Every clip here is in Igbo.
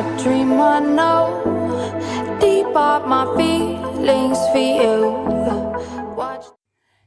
a dream I know. Deep up my feelings for you. Watch.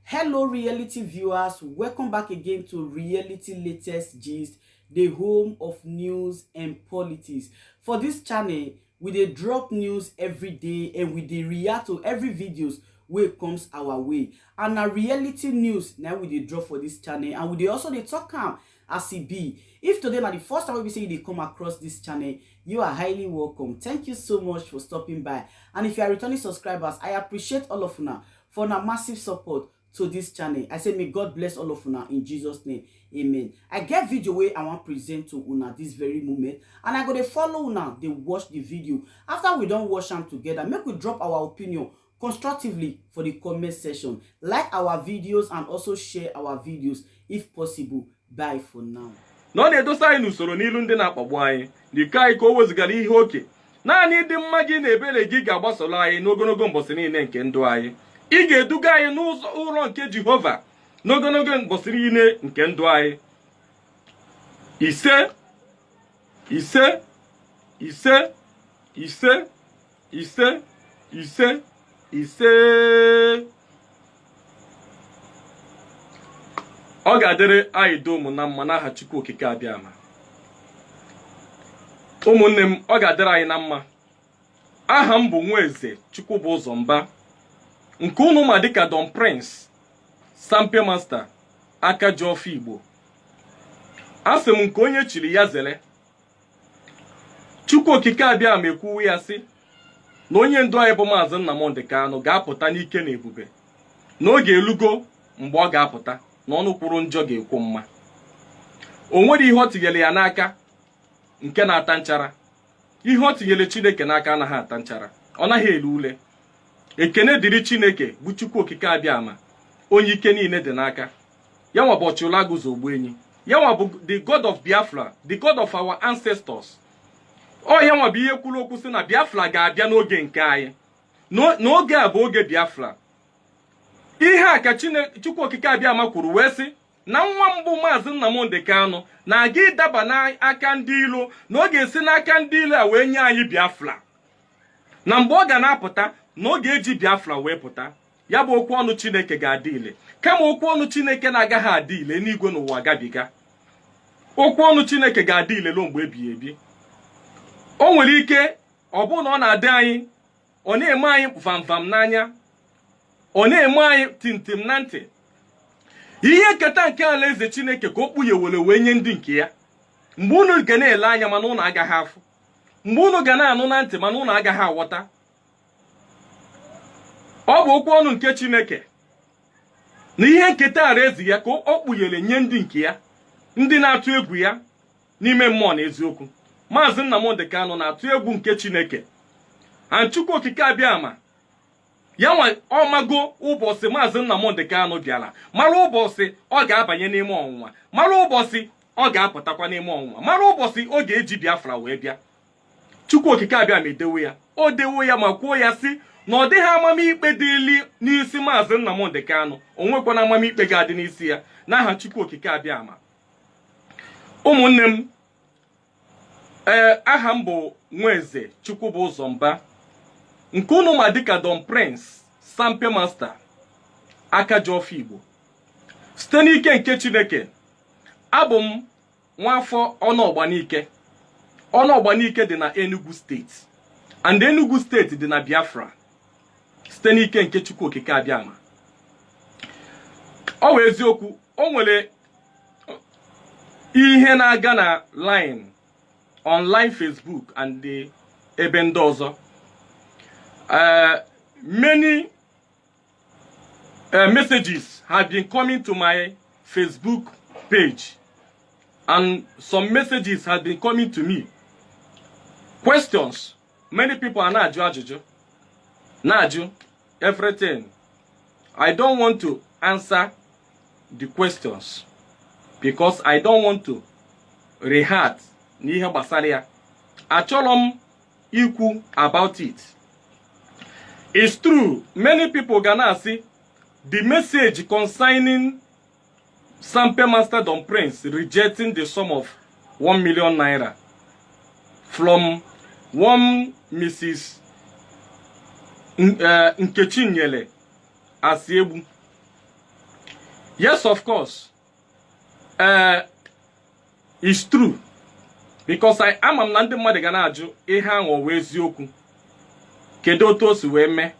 Hello reality viewers, welcome back again to Reality Latest Gist, the home of news and politics. For this channel, we dey drop news every day and we dey react to every videos wey comes our way. And na reality news now we dey drop for this channel, and we dey also dey talk am as e be. If today na the first time we say you dey come across this channel, you are highly welcome. Thank you so much for stopping by. And if you are returning subscribers, I appreciate all of una for una massive support to this channel. I say may God bless all of una in Jesus name. Amen. I get video wey I want present to una this very moment, and I go dey follow una dey watch the video. After we don watch am together, make we drop our opinion constructively for the comment section. Like our videos and also share our videos if possible. Bye for now. No na-edosa anyị n'usoro n'ilu ndị na-akpagbu anyị dịka anyị ka o wezugara ihe oke naanị ịdị mma gị na ebere gị ga-agbasoro anyị n'ogologo mbọsị niile nke ndụ anyị. Ị ga-eduga anyị n'ụzọ ụlọ nke Jehova n'ogologo mbọsị niile nke ndụ anyị. Ise ise ise ise ise ise ise. Ọ ga-adịrị anyị dum na mma n'aha Chukwu okike abịama. Ụmụnne m, ọ ga-adịrị anyị na mma. Aha m bụ Nwaeze Chukwubuzomba, nke unu ma dịka Don Prince, Sampe Master, aka ji ọfọ Igbo. Asị m nke onye chiri ya zere. Chukwu okike abịama ekwuwe ya sị na onye ndu anyị bụ Maazị Nnamdi Kanu ga-apụta n'ike na ebube. N'oge elugo mgbe ọ ga-apụta n'ọnụ kwuru njọ ga-ekwu mma. O nwere ihe ọ tinyere ya n'aka nke na-ata nchara. Ihe ọ tinyere Chineke n'aka anaghị ata nchara, ọ naghị ele ule. Ekene dịrị Chineke bụ Chukwu okike abịama, onye ike niile dị n'aka. Ya nwa bụ ọchụla guzo ogbu enyi. Ya nwa bụ the God of Biafra, the God of our ancestors. Ọ ya nwa bụ ihe kwuru okwu sị na Biafra ga-abịa n'oge nke anyị. N'oge a bụ oge Biafra. Ihe a ka Chukwu okike abịama kwuru wee sị na nwa mbụ Maazị Nnamdi Kanu na-aga ịdaba n'aka ndị ilo, na ọ ga-esi n'aka ndị ilo a wee nye anyị Biafra. Na mgbe ọ ga na-apụta na ọ ga-eji Biafra wee pụta, ya bụ okwu ọnụ Chineke ga-adị ile. Kama okwu ọnụ Chineke na-agaghị adị ile n'igwe n'ụwa gabiga. Okwu ọnụ Chineke ga-adị ile ruo mgbe ebighị ebi. O nwere ike ọ bụrụ na ọ na-adị anyị, ọ na-eme anyị vamvam n'anya, ọ na-eme anyị tintim na ntị. Ihe nketa nke alaeze Chineke ka o kpughewere wee nye ndị nke ya. Mgbe unu ga na-ele anya mana unu agaghị afụ, mgbe unu ga na-anụ na ntị mana unu agaghị aghọta. Ọ bụ okwu ọnụ nke Chineke na ihe nketa alaeze ya ka o kpughere nye ndị nke ya, ndị na-atụ egwu ya n'ime mmụọ na eziokwu. Maazị Nnamdi Kanu na-atụ egwu nke Chineke. Chukwu okike abịama ya nwa ọmago ụbọchị Maazị Nnamdi Kanu bịara, mara ụbọchị ọ ga-abanye n'ime ọnwụnwa, mara ụbọchị ọ ga-apụtakwa n'ime ọnwụnwa, mara ụbọchị ọ ga-eji Biafra wee bịa. Chukwu okike abịama edewo ya, o dewo ya ma kwuo ya sị na ọ dịghị amamikpe dịli n'isi Maazị Nnamdi Kanu, o nwekwana amamikpe ga-adị n'isi ya n'aha Chukwu okike abịama. Ụmụnne m, aha m bụ Nwaeze Chukwubuzomba, nke unu ma dịka Don Prince, Sampe Master, aka ji ọfọ Igbo. Site n'ike nke Chineke, abụ m nwafọ Ọnọgbanike. Ọnọgbanike dị na Enugu steeti, and Enugu steeti dị na Biafra. Site n'ike nke Chukwu okike abịama. Ọ wụ eziokwu, o nwere ihe na-aga na online Facebook and ebe ndị ọzọ. Many messages have been coming to my Facebook page, and some messages have been coming to me. Questions. Many people are na-ajụ ajụjụ, na-ajụ everything. I don't want to answer the questions because I don't want to react n'ihe gbasara ya. Achọrọ m ikwu about it. It's true, many people gonna see the message concerning Sampe Master Don Prince rejecting the sum of 1 million naira from one Mrs. Nkechinyele Asiegbu. Yes, of course. It's true. Because I am a Nandi Madiganaju, Ehang or Wezioku. Kedotos weme.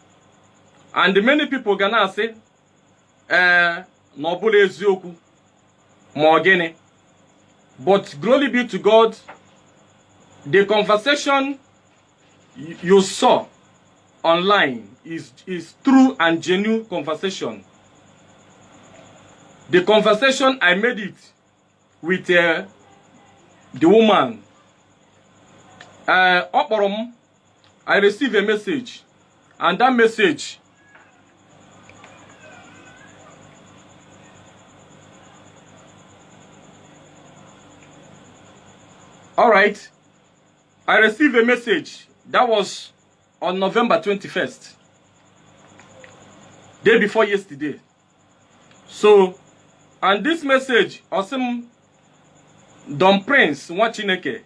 And many people gonna say, Nobule Zioku, Morgene. But glory be to God, the conversation you saw online is true and genuine conversation. The conversation I made it with the woman. I received a message, and that message alright, I received a message that was on November 21st, day before yesterday. So, and this message, awesome, Don Prince Nwachineke,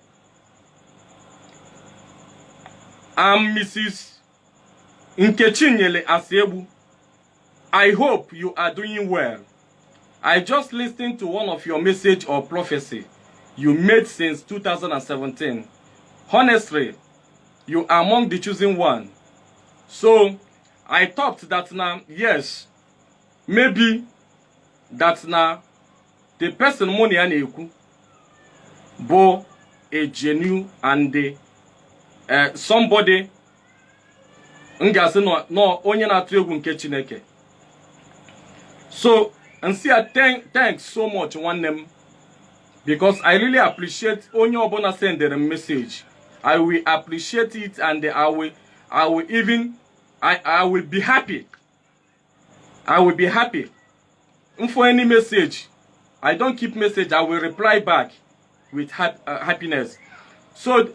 I'm Mrs. Nkechinyele Asiegbu. I hope you are doing well. I just listened to one of your message or prophecy you made since 2017. Honestly, you are among the chosen one. So, I thought that now, yes, maybe that now, the person money aneku, bo a genuine and somebody ngasi no onye na atu egwu nke Chineke. So, and see, thanks so much one name, because I really appreciate onye obona send a message. I will appreciate it, and I will be happy. I will be happy. For any message, I don't keep message. I will reply back with happiness. So,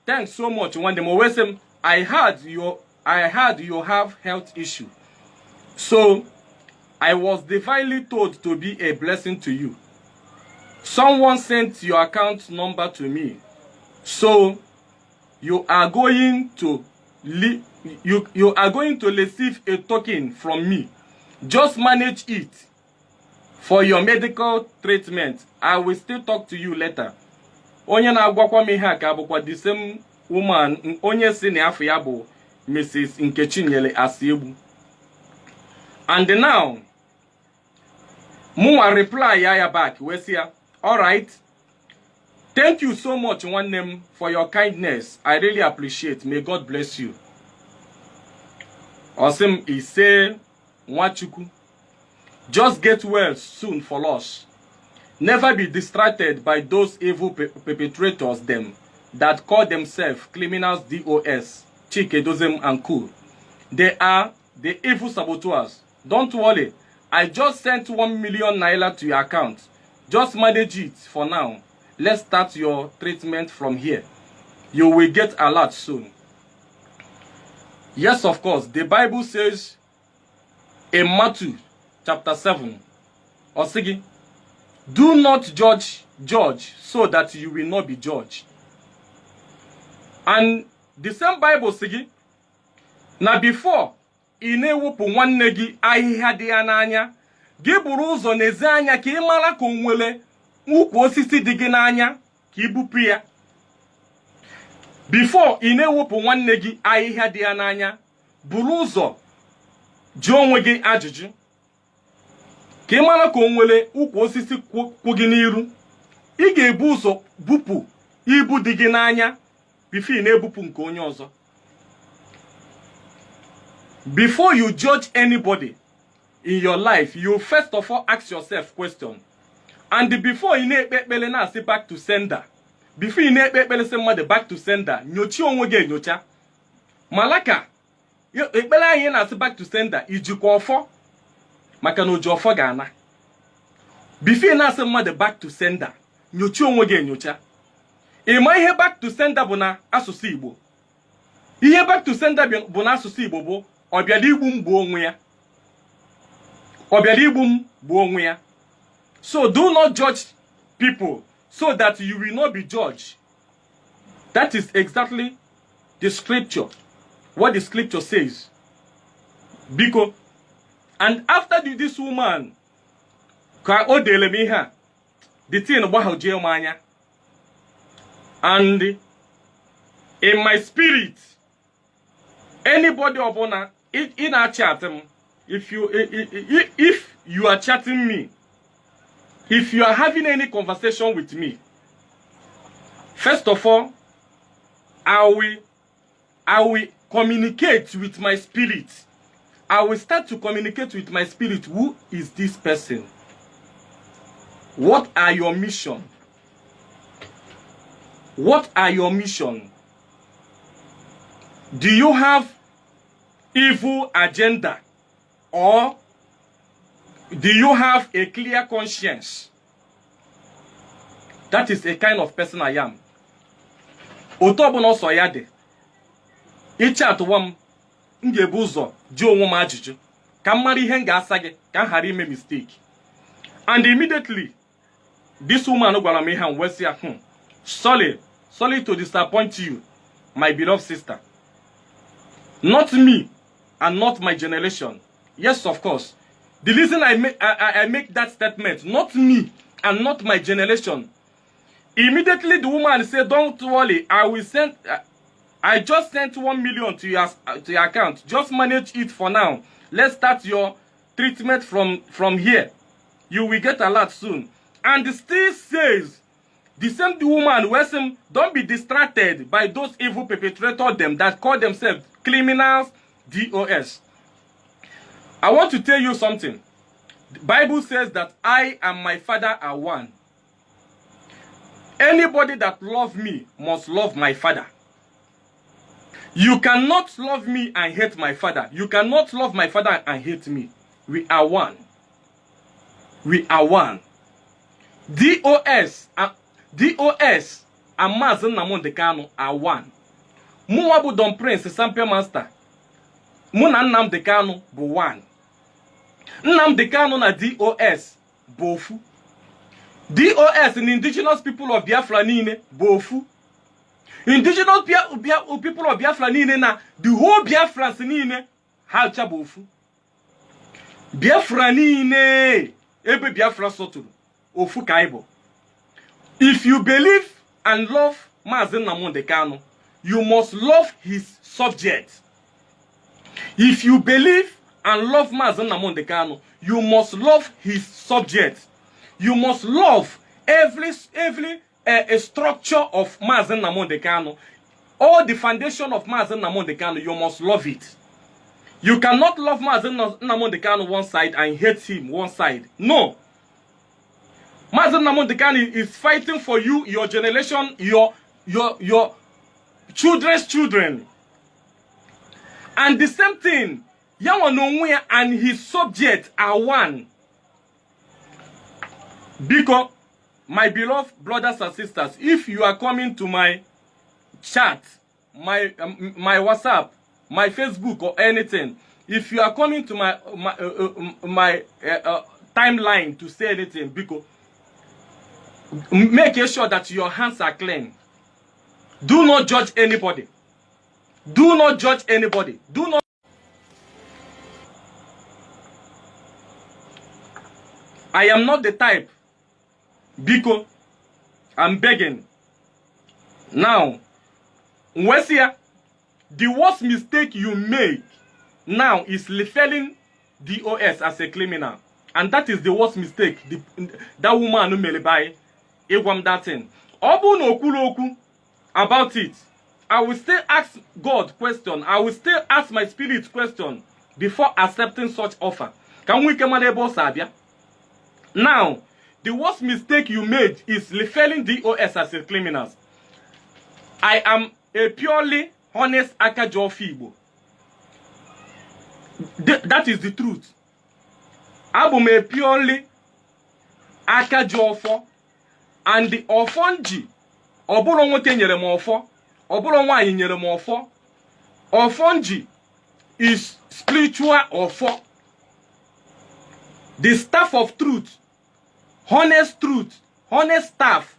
thanks so much. One day, I heard you have health issue. So, I was divinely told to be a blessing to you. Someone sent your account number to me. So, you are going to receive a token from me. Just manage it for your medical treatment. I will still talk to you later. Onye na agwakwa m ihe a ka bụkwa the same woman onye si na afọ ya bụ Mrs. Nkechinyele Asiegbu. And now, Mwa reply ya back. We see, all right. Thank you so much, one name, for your kindness. I really appreciate. May God bless you. Awesome. He say, Nwachuku, just get well soon for us. Never be distracted by those evil perpetrators them that call themselves criminals DOS, Chikedozem and Co. They are the evil saboteurs. Don't worry. I just sent 1 million naira to your account. Just manage it for now. Let's start your treatment from here. You will get a lot soon. Yes, of course. The Bible says in Matthew chapter 7, Osigi, do not judge so that you will not be judged. And the same Bible sigi, na before inewupu nwanne gi ahihia dị ya n'anya, gị buru ụzọ n'ezi anya ka ị mara ka onwele ukwu osisi dị gị n'anya ka ibupu ya. Before inewupu nwanne gi ahihia dị ya n'anya, buru ụzọ jụọ onwe gị ajụjụ ka ị mara ka onwele ukwu osisi kwụ gị n'iru. Ị ga-ebu ụzọ bupu ibu dị gị n'anya before na-ebupu nke onye ọzọ. Before you judge anybody in your life, you first of all ask yourself question. And before you na-ekpekpele na-asị back to sender, before you na-ekpekpele sị mmadụ back to sender, nyochi onwe gị enyocha. Malaka, ekpele anyị na-asị back to sender, ijikwa ọfọ maka na oji ọfọ ga-ana. Before na-asị mmadụ back to sender, nyochi onwe gị enyocha. Ịma ihe back to sender bụ na asụsụ Igbo. Ihe back to sender bụ na asụsụ Igbo bụ ọbịala igbu m bụ onwe ya. Ọbịala igbu m bụ onwe ya. So do not judge people so that you will not be judged. That is exactly the scripture. What the scripture says. Because, and after this woman, the thing and in my spirit, anybody upon in our chat, if you are chatting me, if you are having any conversation with me, first of all, I will communicate with my spirit. I will start to communicate with my spirit. Who is this person? What are your mission? What are your mission? Do you have evil agenda? Or do you have a clear conscience? That is a kind of person I am. Otobono soyade. Ichat wam ngebuzo jo woma ajuju. Kam mari ihe nga asage kan hari me mistake. And immediately this woman gwara me han wesi ya sorry to disappoint you, my beloved sister. Not me and not my generation. Yes, of course. The reason I make that statement, not me and not my generation. Immediately the woman said, don't worry, I just sent 1 million to your account. Just manage it for now. Let's start your treatment from here. You will get a lot soon. And still says, the same woman, don't be distracted by those evil perpetrators that call themselves criminals, DOS. I want to tell you something. The Bible says that I and my Father are one. Anybody that loves me must love my Father. You cannot love me and hate my Father. You cannot love my Father and hate me. We are one. We are one. DOS and Mazen Nnamdi Kanu are one. Muwabu Don Prince Sampe Master. Muna Nnamdi Kanu bu one. Nnamdi Kanu na DOS bofu. DOS in indigenous people of Biafra nine bofu. Indigenous people of Biafra nine na the whole Biafra nine halcha bofu. Biafra nine ebe Biafra soturu ofu kaibo. If you believe and love Mazen Nnamdi Kanu, you must love his subject. If you believe and love Mazen Nnamdi Kanu, you must love his subject. You must love every structure of Mazen Nnamdi Kanu. All the foundation of Mazen Nnamdi Kanu, you must love it. You cannot love Mazen Nnamdi Kanu one side and hate him one side. No. Mazen Nnamdi Kanu is fighting for you, your generation, your children's children. And the same thing, Yawanonwe and his subject are one. Because, my beloved brothers and sisters, if you are coming to my chat, my WhatsApp, my Facebook or anything, if you are coming to my timeline to say anything, because make sure that your hands are clean. Do not judge anybody. Do not judge anybody. Do not. I am not the type. Biko, I'm begging. Now, Wesia, the worst mistake you make now is referring DOS as a criminal. And that is the worst mistake. That woman who made by that thing. Obu no kuloku about it. I will still ask God question. I will still ask my spirit question before accepting such offer. Can we come on Sabia? Now, the worst mistake you made is referring DOS as a criminal. I am a purely honest Akajo Fibo. That is the truth. I'm a purely Akajo for and the Ofonji. Obolongo tenyere mofo. Obolongo nyere mofo. Ofonji is spiritual ofo. The staff of truth. Honest truth, honest staff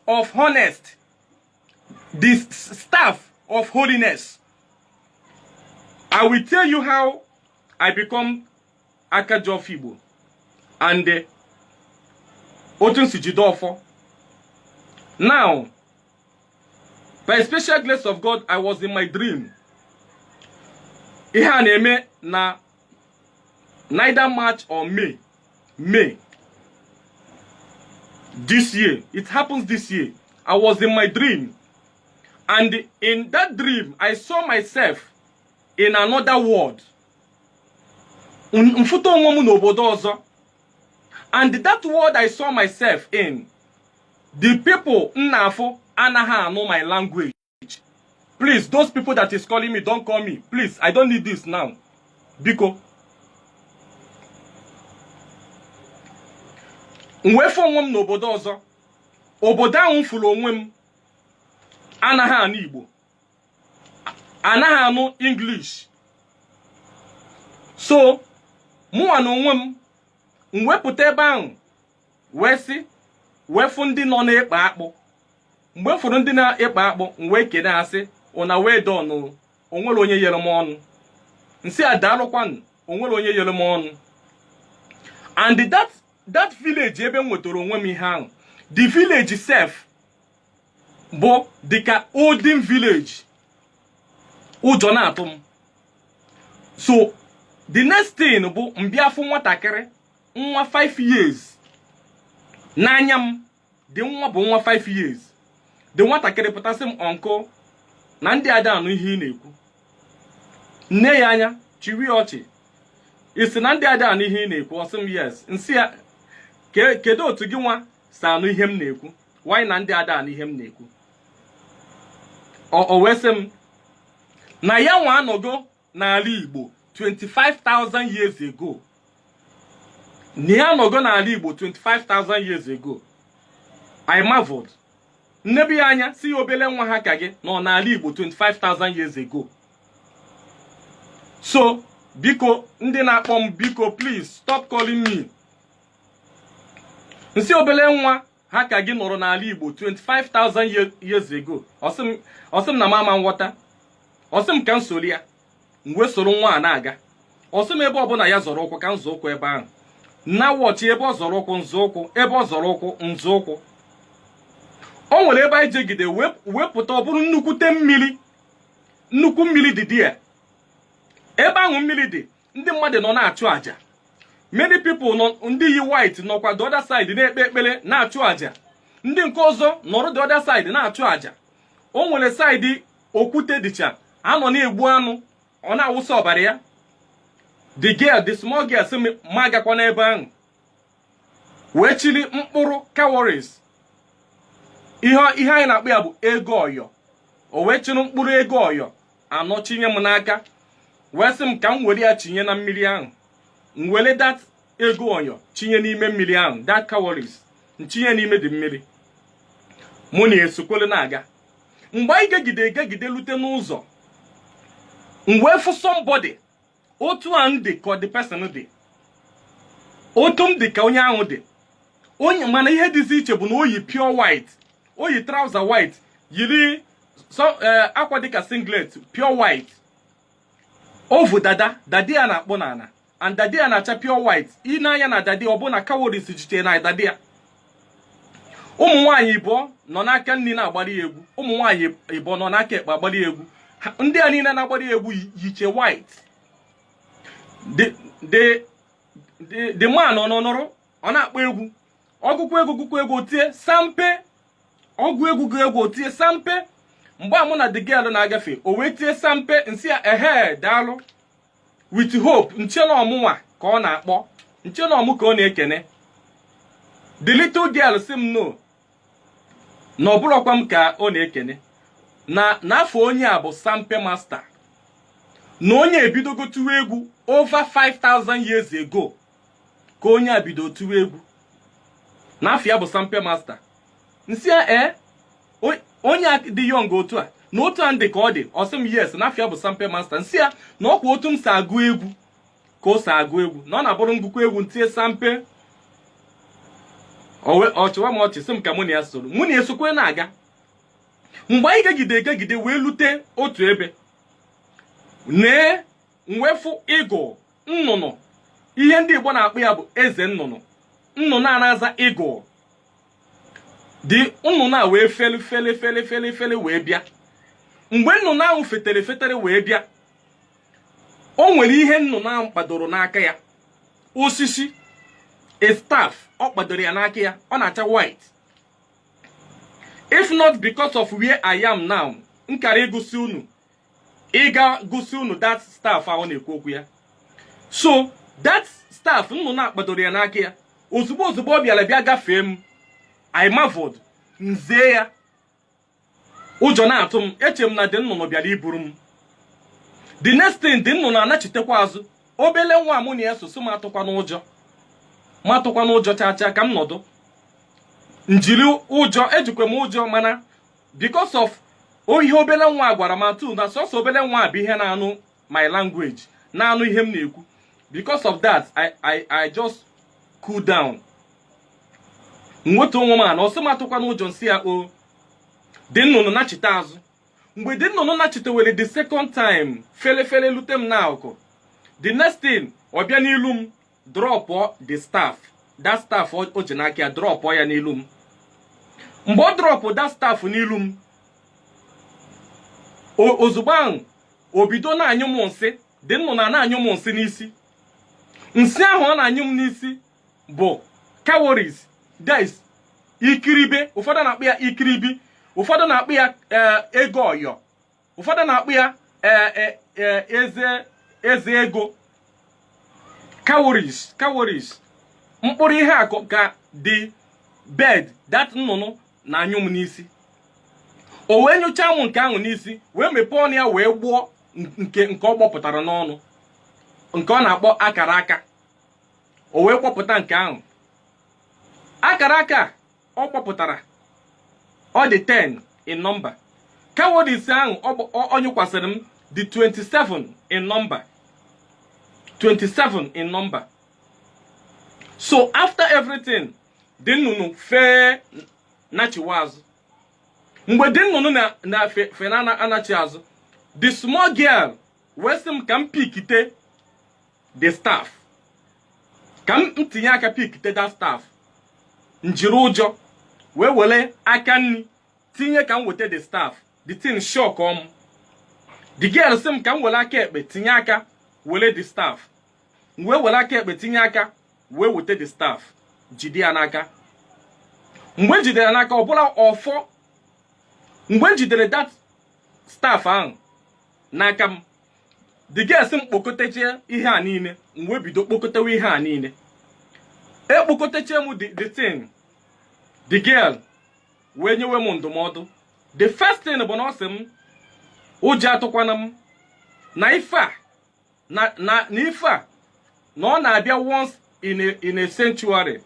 of honest, the staff of holiness. I will tell you how I become Akajo Fibo and Otun Sijidofo. Now, by a special grace of God, I was in my dream. Ihe na-eme na neither March or May. This year. It happens this year. I was in my dream. And in that dream, I saw myself in another world. And that world I saw myself in, the people Nnafo anaha know my language. Please, those people that is calling me, don't call me. Please, I don't need this now. Biko. Nwefo onwem n'obodo ọzọ. Obodo ahụ fụrụ onwe m anaghị anụ Igbo. Anaghị anụ English. So, mụnwa na onwe m mwepụta ebe ahụ wee sị wefu ndị nọ na-ekpe akpụ. Mgbe fụrụ ndị na-ekpe akpụ wee kene asị una wee dọnụ onwere onye yere m ọnụ. Nsị adalụkwanụ onwere onye yere m ọnụ. And that village ebe m nwetara onwe m ihe ahụ, the village self bụ dịka olden village. Ụjọ na-atụ m. So the next thing bụ mbịafụ nwatakịrị nwa 5 years n'anya m. The nwa bụ nwa 5 years. The nwatakịrị pụtasị m uncle na ndị ada anụ ihe ị na-ekwu. Nne ya anya chiwi ọchị. Isi na ndị ada anụ ihe ị na-ekwu. Ọsị m yes. Nsị ya kedu otu gị nwa si anụ ihe m na-ekwu? Why na ndị ada anụ ihe m na-ekwu? O wee sị m na ya nwa anọgo n'ala Igbo 25,000 years ago. Na ya anọgo n'ala Igbo 25,000 years ago. I marveled. Nnebi anya si obele nwa ha ka gị nọ n'ala Igbo 25,000 years ago. So, biko ndị na-akpọ m biko please stop calling me. Nsi obele nwa ha ka gị nọrọ n'ala Igbo 25,000 years ago. Ọsị m na mama nghọta. Ọsị m ka m soro ya. Mgbe soro nwa a na-aga. Ọsị m ebe ọbụla ya zọrọ ụkwụ ka m zọ ụkwụ ebe ahụ. Na wọchị ebe ọ zọrọ ụkwụ nzọ ụkwụ, ebe ọ zọrọ ụkwụ nzọ ụkwụ. O nwere ebe anyị jegide wepụta ọ bụrụ nnukwu mmiri dị there. Ebe ahụ mmiri dị, ndị mmadụ nọ na-achụ aja. Many people nọ, ndị yi white nọkwa the other side na-ekpe ekpere na-achụ aja. Ndị nke ọzọ nọrọ the other side na-achụ aja. O nwere side okwute dịcha, anọ na-egbu anụ, ọ na-awụsa ọbara ya. The small girl sị ma agakwa n'ebe ahụ. Wee chiri mkpụrụ cowries. Ihe anyị na-akpọ ya bụ ego ọyọ. O wee chiri mkpụrụ ego ọyọ anọ chinye m n'aka. Wee sị m ka m were ya chinye na mmiri ahụ. M were that ego ọyọ chinye n'ime mmiri ahụ, that cowries nchinye n'ime dị mmiri. Mụ na-esokwele na-aga. Mgbe anyị gegide lute n'ụzọ, m wee fụ somebody otu a ndị ka the person dị. Otu m dị ka onye ahụ dị. Onye mana ihe dịzi iche bụ na oyi pure white. Oyi trouser white. Yiri akwa dịka singlet pure white. Ovu dada ya na-akpọ n'ana. And dadi ya na-acha pure white. Ị na-anya na dadi ọ bụ na cowries jite na dadi ya. Ụmụ nwaanyị ịbụọ nọ n'aka nri na-agbari egwu. Ụmụ nwaanyị ịbụọ nọ n'aka ekpe agbari egwu. Ndị a niile na-agbari egwu yiche white. The man nọrọ ọ na-akpọ egwu. Ọgụkwu egwu tie sampe. Ọgụ egwu tie sampe. Mgbe a mụ na the girl na-agafe, o wee tie sampe nsị ya ehe daalụ. With hope, nche na ọmụnwa ka ọ na-akpọ. Nche na ọmụ ka ọ na-ekene. The little girl sị m no. Na ọbụrọkwa m ka ọ na-ekene. N'afọ onye a bụ sampe master. Na onye ebidogo tụwa egwu over 5,000 years ago. Ka onye a bido tụwa egwu. N'afọ ya bụ sampe master. Nsị ya onye a dị young otu a. Na otu a ndị ka ọ dị. Ọ sị m yes, n'afọ ya bụ sampe master. Nsị ya na ọkwa otu m si agụ egwu. Ka o si agụ egwu. Na ọ na-abụrụ ngụkọ egwu ntie sampe. ọchịwa m ọchị sị m ka mụ na ya soro mụ na esokwe na-aga mgbe anyị gegide wee lute otu ebe mwefu ịgụ nnụnụ ihe ndị Igbo na-akpọ ya bụ eze nnụnụ a na-aza ịgụ dị nnụnụ a wee fele wee bịa mgbe nnụnụ ahụ fetere wee bịa o nwere ihe nnụnụ ahụ kpadoro n'aka ya osisi a staff ọ kpadoro ya n'aka ya ọ na-acha white if not because of where I am now nkara ịgụsị unu ịga gụsị unu that staff ahụ na-ekwu okwu ya so that staff nnụnụ akpadoro ya n'aka ya ozugbo ọ bịa gafee m I marveled nze ya ụjọ na-atụ m eche m na dị nnụnụ bịara iburu m the next thing dị nnụnụ anachitekwa azụ obele nwa mụ na ya soso m atụkwa n'ụjọ chacha ka m nọdụ njiri ụjọ ejikwa m ụjọ mana because of ihe obele nwa gwara m atụ na sọsọ obele nwa bụ ihe na-anụ my language na-anụ ihe m na-ekwu because of that I just cool down nweta onwe m ana ọsị m atụkwa n'ụjọ nsị ya o dị nnụnụ nachite azụ mgbe dị nnụnụ nachitewere the second time fele lute m n'akụkụ the next thing ọ bịa n'ilu m drop the staff that staff o ji n'aka ya drop ya n'ilu m mgbe ọ drop that staff n'ilu m ozugbo ahụ o bido na-anyụ m nsị dị nnụnụ na-anyụ m nsị n'isi nsị ahụ ọ na-anyụ m n'isi bụ cowries guys ikiribe ụfọdụ na-akpọ ya ikiribi ụfọdụ na-akpọ ya ego ọyọ ụfọdụ na-akpọ ya eze ego cowries mkpụrụ ihe akụ ka the bed that nnụnụ na-anyụ m n'isi o wee nyụchaa m nke ahụ n'isi wee mepee ọnụ ya wee gbuo nke ọ gbọpụtara n'ọnụ nke ọ na-akpọ akara aka o wee kpọpụta nke ahụ akara aka ọ kpọpụtara ọ dị 10 in number cowries ahụ ọ nyụkwasịrị m dị 27 in number 27 in number so after everything dị nnụnụ fee nachiwa azụ mgbe dị nnụnụ na fe na anachi azụ the small girl wee sị m ka m pikite the staff ka m tinye aka pikite that staff njiri ụjọ wee were aka nri tinye ka m weta the staff the thing shock m the girl sị m ka m were aka ekpe tinye aka were the staff wee were aka ekpe tinye aka wee weta the staff jide ya n'aka mgbe m jidere n'aka ọbụla ọfọ mgbe m jidere that staff ahụ n'aka m the girl sị m kpokọtechie ihe a niile mgbe bido kpokọtewe ihe a niile ekpokọtechie m the thing the girl wee nyewe m ndụmọdụ the first thing bụ na ọ sị m ụjọ atụkwana m na ife a na ọ na-abịa once in a century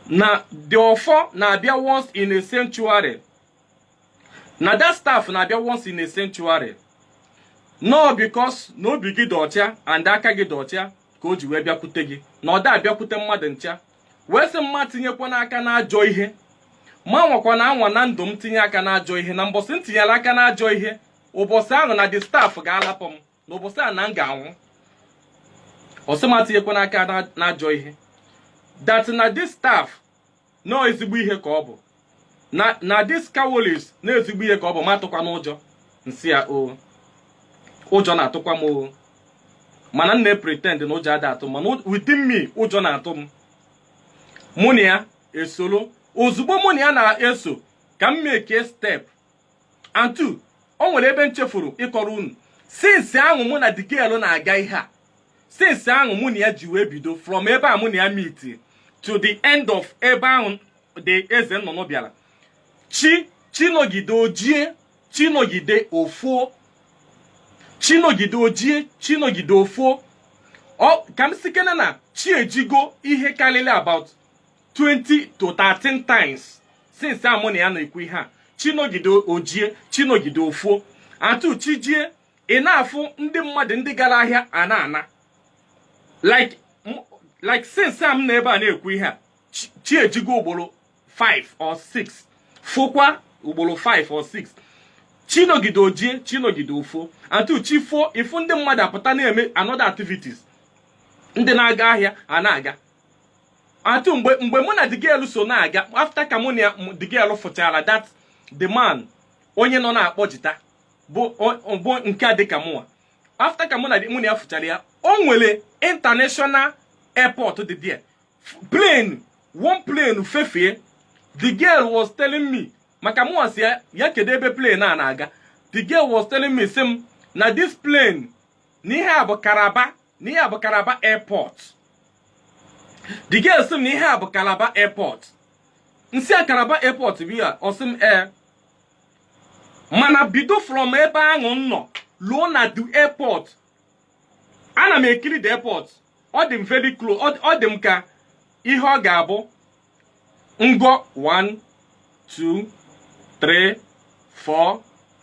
na the ọfọ na-abịa once in a century na that staff na-abịa once in a century no because na obi gị dị ọcha and aka gị dị ọcha ka o ji wee bịakwute gị na ọ da abịakwute mmadụ ncha wee sị mma tinyekwa n'aka n'ajọ ihe ma nwakwa na anwa na ndụ m tinye aka n'ajọ ihe na mbọsị m tinyere aka n'ajọ ihe ụbọchị ahụ na the staff ga-alapụ m na ụbọchị ahụ na m ga-anwụ ọsị ma tinyekwa n'aka n'ajọ ihe that na this staff na ezigbo ihe ka ọ bụ na this cowries na ezigbo ihe ka ọ bụ ma atụkwa n'ụjọ nsị ya o ụjọ na-atụkwa m o mana m na-pretend na ụjọ ada atụ mana within me ụjọ na-atụ m mụ na ya esolo ozugbo mụ na ya na-eso ka m make step and two o nwere ebe nchefuru ịkọrọ unu since ahụ mụ na the girl na-aga ihe a since ahụ mụ na ya ji wee bido from ebe a mụ na ya meet to the end of ebe ahụ the eze nnụnụ bịara chinogide ojie chinogide ofuo chinogide ojie chinogide ofuo ka m sikene na chi ejigo ihe karịrị about 20 to 13 times since amụ na ya na-ekwu ihe a chinogide ojie chinogide ofuo atụ chijie ị na-afụ ndị mmadụ ndị gara ahịa ana like since am na ebe a na-ekwu ihe a chi ejigo ugboro 5 or 6 fokwa ugboro 5 or 6 chinogide ojie chinogide ofo until chi fo ifu ndị mmadụ apụta na-eme another activities ndị na-aga ahịa a na-aga until mgbe mụ na the girl so na-aga after ka mụ na the girl fụchara that the man onye nọ na-akpọ jita bụ nke a dịka mụnwa after ka mụ na ya fụchara ya o nwere international airport dị there one plane fefie the girl was telling me maka mụnwa si ya kedu ebe plane a na-aga the girl was telling me sim na this plane n'ihe a bụ Calabar airport the girl sim n'ihe a bụ Calabar airport nsi a Calabar airport bụ ya osim mana bido from ebe ahụ nọ luo na the airport ana m ekiri the airport ọ dị m very close ọ dị m ka ihe ọ ga-abụ ngo 1 2 3 4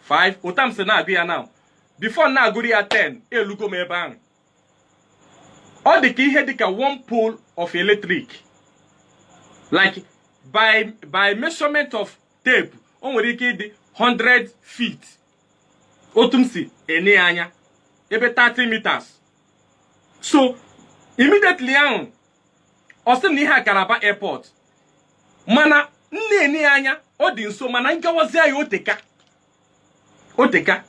5 ụtam si na-agụ ya now before na-agụrụ ya 10 elugo m ebe ahụ ọ dị ka ihe dị ka one pole of electric like by measurement of tape o nwere ike ịdị 100 feet otu m si ene anya ebe 30 meters so immediately ahụ ọ sị na ihe a Calabar airport mana nne anya ọ dị nso mana ngawazi ya oteka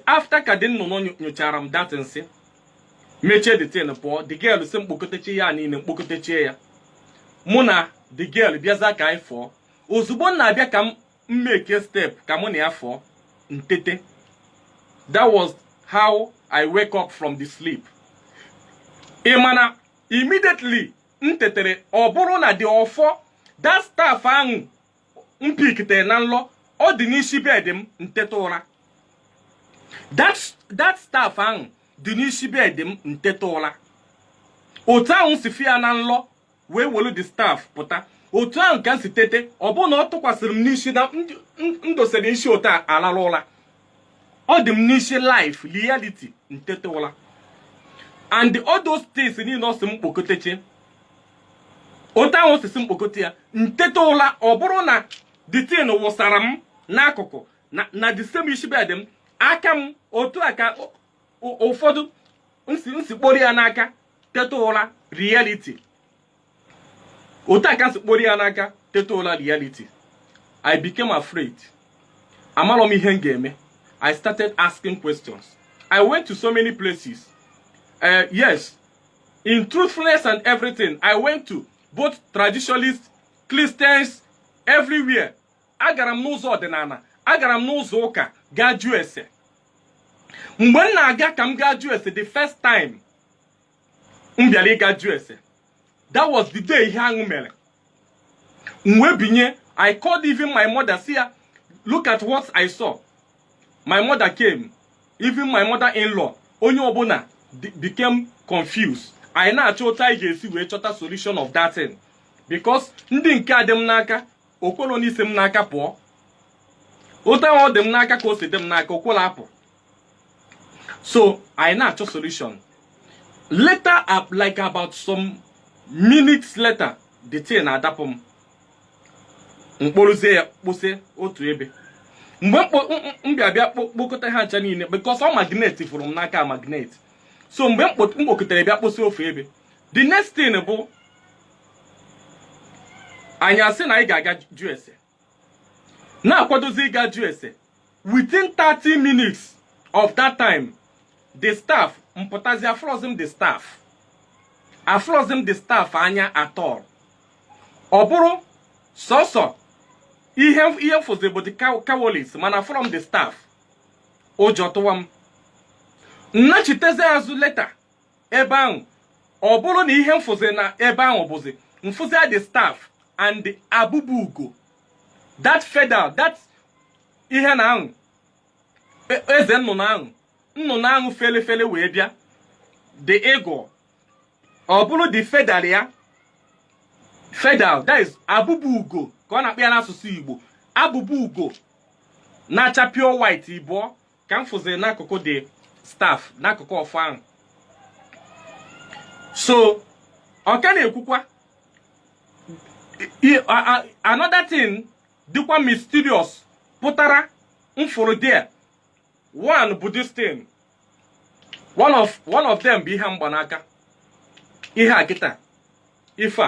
after ka dị nnụnụ nyochara m that nsị mechie the tin pụọ the girl si mkpokotechi ya niile mkpokotechie ya mụ na the girl bịaza ka anyị fọọ ozugbo m na-abịa ka m make step ka mụ na ya fọọ ntete that was how I wake up from the sleep mana immediately ntetere ọ bụrụ na dị ọfọ that staff ahụ mpikitere na nlọ ọ dị n'isi bed m ntete ụra that staff ahụ dị n'isi bed m ntete ụra otu ahụ si fia na nlọ wee welu the staff pụta otu ahụ ka m si tete ọ bụrụ na ọ tụkwasịrị m n'isi na ndosere isi otu alala ụra ọ dị m n'isi life reality ntete ụra and all those things niile ọ si m kpokoteche otu ahụ osisi mkpokote ya ntete ụra ọ bụrụ na the thing wụsara m n'akụkụ na the same isi bed m aka m otu aka ụfọdụ nsikpori ya n'aka tete ụra reality otu aka nsikpori ya n'aka tete ụra reality I became afraid amarọ m ihe m ga-eme I started asking questions I went to so many places yes in truthfulness and everything I went to both traditionalists Christians everywhere agara m n'ụzọ ọdịnala agara m n'ụzọ ụka gaa jụọ ese mgbe m na-aga ka m gaa jụọ ese the first time m bịara ịga jụọ ese that was the day ihe ahụ mere m wee binye I called even my mother see ya look at what I saw my mother came even my mother-in-law onye ọbụla became confused anyị na-achọ otu anyị ga-esi wee chọta solution of that thing because ndị nke a dị m n'aka okwolo n'isi m n'aka pụọ otu ahụ ọ dị m n'aka ka o si dị m n'aka okwolo apụ so anyị na-achọ solution later like about some minutes later the thing na-adapụ m mkporozie ya kpụsị otu ebe mgbe m bịa kpokọta ha ncha niile because ọ magnet fụrụ m n'aka magnet so mgbe m kpokọtara bịa kpụsị ofu ebe the next thing bụ anyị asị na anyị ga-aga jụọ ese na-akwadozi ịga jụọ ese within 30 minutes of that time the staff mpụtazi afrozim the staff anya at all ọ bụrụ sọsọ ihe mfụzi bụ the cowardice mana from the staff ụjọ tụwa m nnachitezi azụ leta ebe ahụ ọ bụrụ na ihe mfụzi na ebe ahụ bụzi mfụzi the staff and the abụbụ ugo that feather that ihe na ahụ eze nnụnụ ahụ fele wee bịa the eagle ọ bụrụ the feather ya feather that is abụbụ ugo ka ọ na-akpọ ya n'asụsụ Igbo abụbụ ugo na-acha pure white ịbụọ ka m fụziri n'akụkụ the staff n'akụkụ ọfọ ahụ so Ọka na-ekwukwa another thing dịkwa mysterious pụtara mfụrụ there. One bụ this thing. One of them bụ ihe mgbanaka. Ihe a kịta. Ife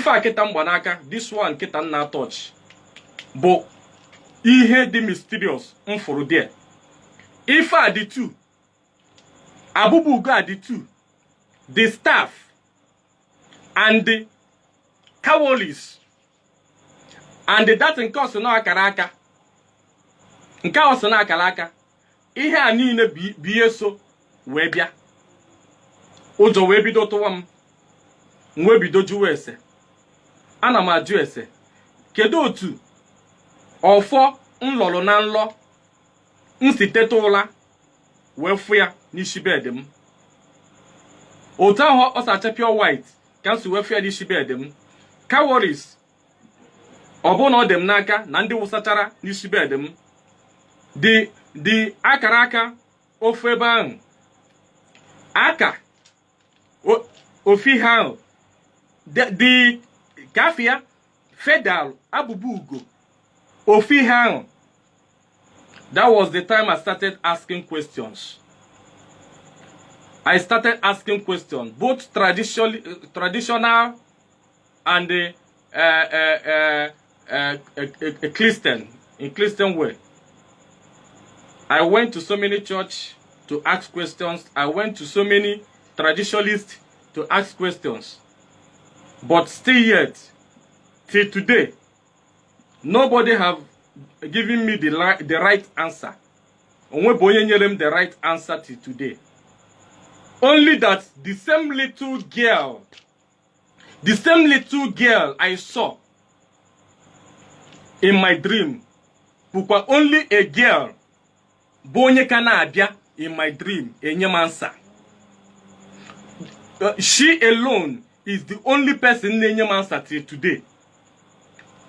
a kịta mgbanaka. This one kịta nna touch. Bụ ihe dị mysterious mfụrụ there. Ife a dị two. Abụbụgo a dị two. The staff and the cawolis and that nke ọsọ na akara aka. Nke ọsọ na akara aka. Ihe a niile bụ ihe so wee bịa. Ụjọ wee bido tụwa m. Wee bido jụwa ese. Ana m ajụ ese. Kedu otu ọfọ nlọrọ na nlọ nsiteta ụla wee fụ ya n'isi bed m. Otu ahụ ọ sacha pure white ka m si wee fụ ya n'isi bed m. Cowries ọ bụ na ọ dị m n'aka na ndị wụsachara n'isi bed m. The akara aka ofe ebe ahụ. Aka ofi ha ahụ. The kafia fedal abụbụ ugo ofi ha ahụ. That was the time I started asking questions. I started asking questions, both traditional and Christian, in Christian way. I went to so many church to ask questions. I went to so many traditionalists to ask questions. But still yet, till today, nobody have given me the right answer. Onwe bonye nyere m the right answer till today. Only that the same little girl I saw in my dream, bukwa only a girl bonye kana abia in my dream enye m answer. She alone is the only person na enye m answer till today.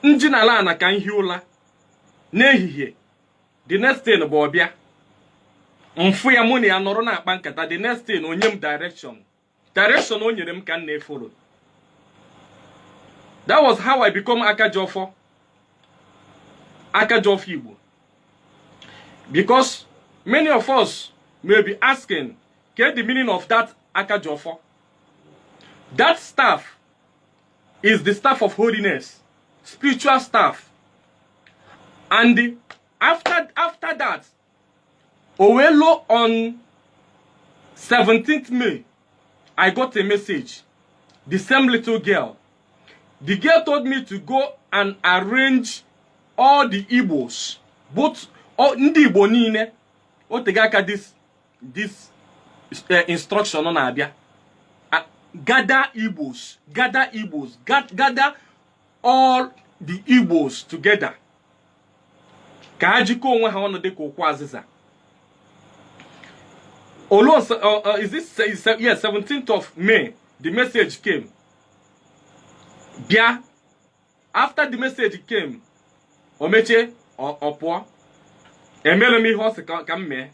Njinala na kan hiula n'ehihie. The next thing bụ ọbịa. Mfu ya mụ na ya nọrọ na-akpa nkata. The next thing onye m direction. Direction o nyere m ka m na-efolo. That was how I become Akajọfọ. Akajọfọ Igbo. Because many of us may be asking, get the meaning of that Akajọfọ. That staff is the staff of holiness, spiritual staff. And after that, Owelo on 17th May, I got a message. The same little girl. The girl told me to go and arrange all the Igbos, both all ndị Igbo niile. O tegaka this instruction on abia. Gather Igbos, gather all the Igbos together. Ka ajiko onwe ha ọnụ dịka okwu azịza. Is this yes, 17th of May, the message came. Bia, after the message came, Omeche Opwa, Emelo mi hose ka mme,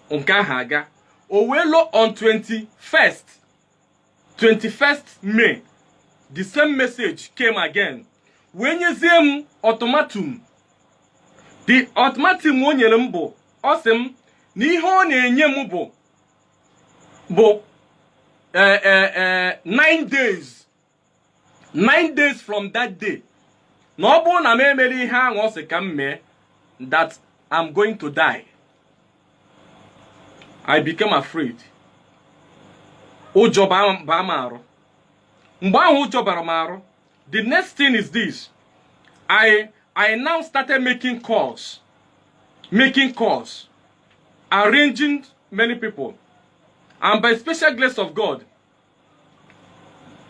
Nka haga. Owelo on 21st May, the same message came again. When you see automatum, the automatum onye mbo, awesome, ni ho na-enye m bụ 9 days. 9 days from that day. Na ọ bụ na m emere ihe ahụ ọ sị ka m mee, that I'm going to die. I became afraid. Ụjọ ba m arụ. Mgbe ahụ ụjọ bara m arụ, the next thing is this. I now started making calls, arranging many people, and by special grace of God,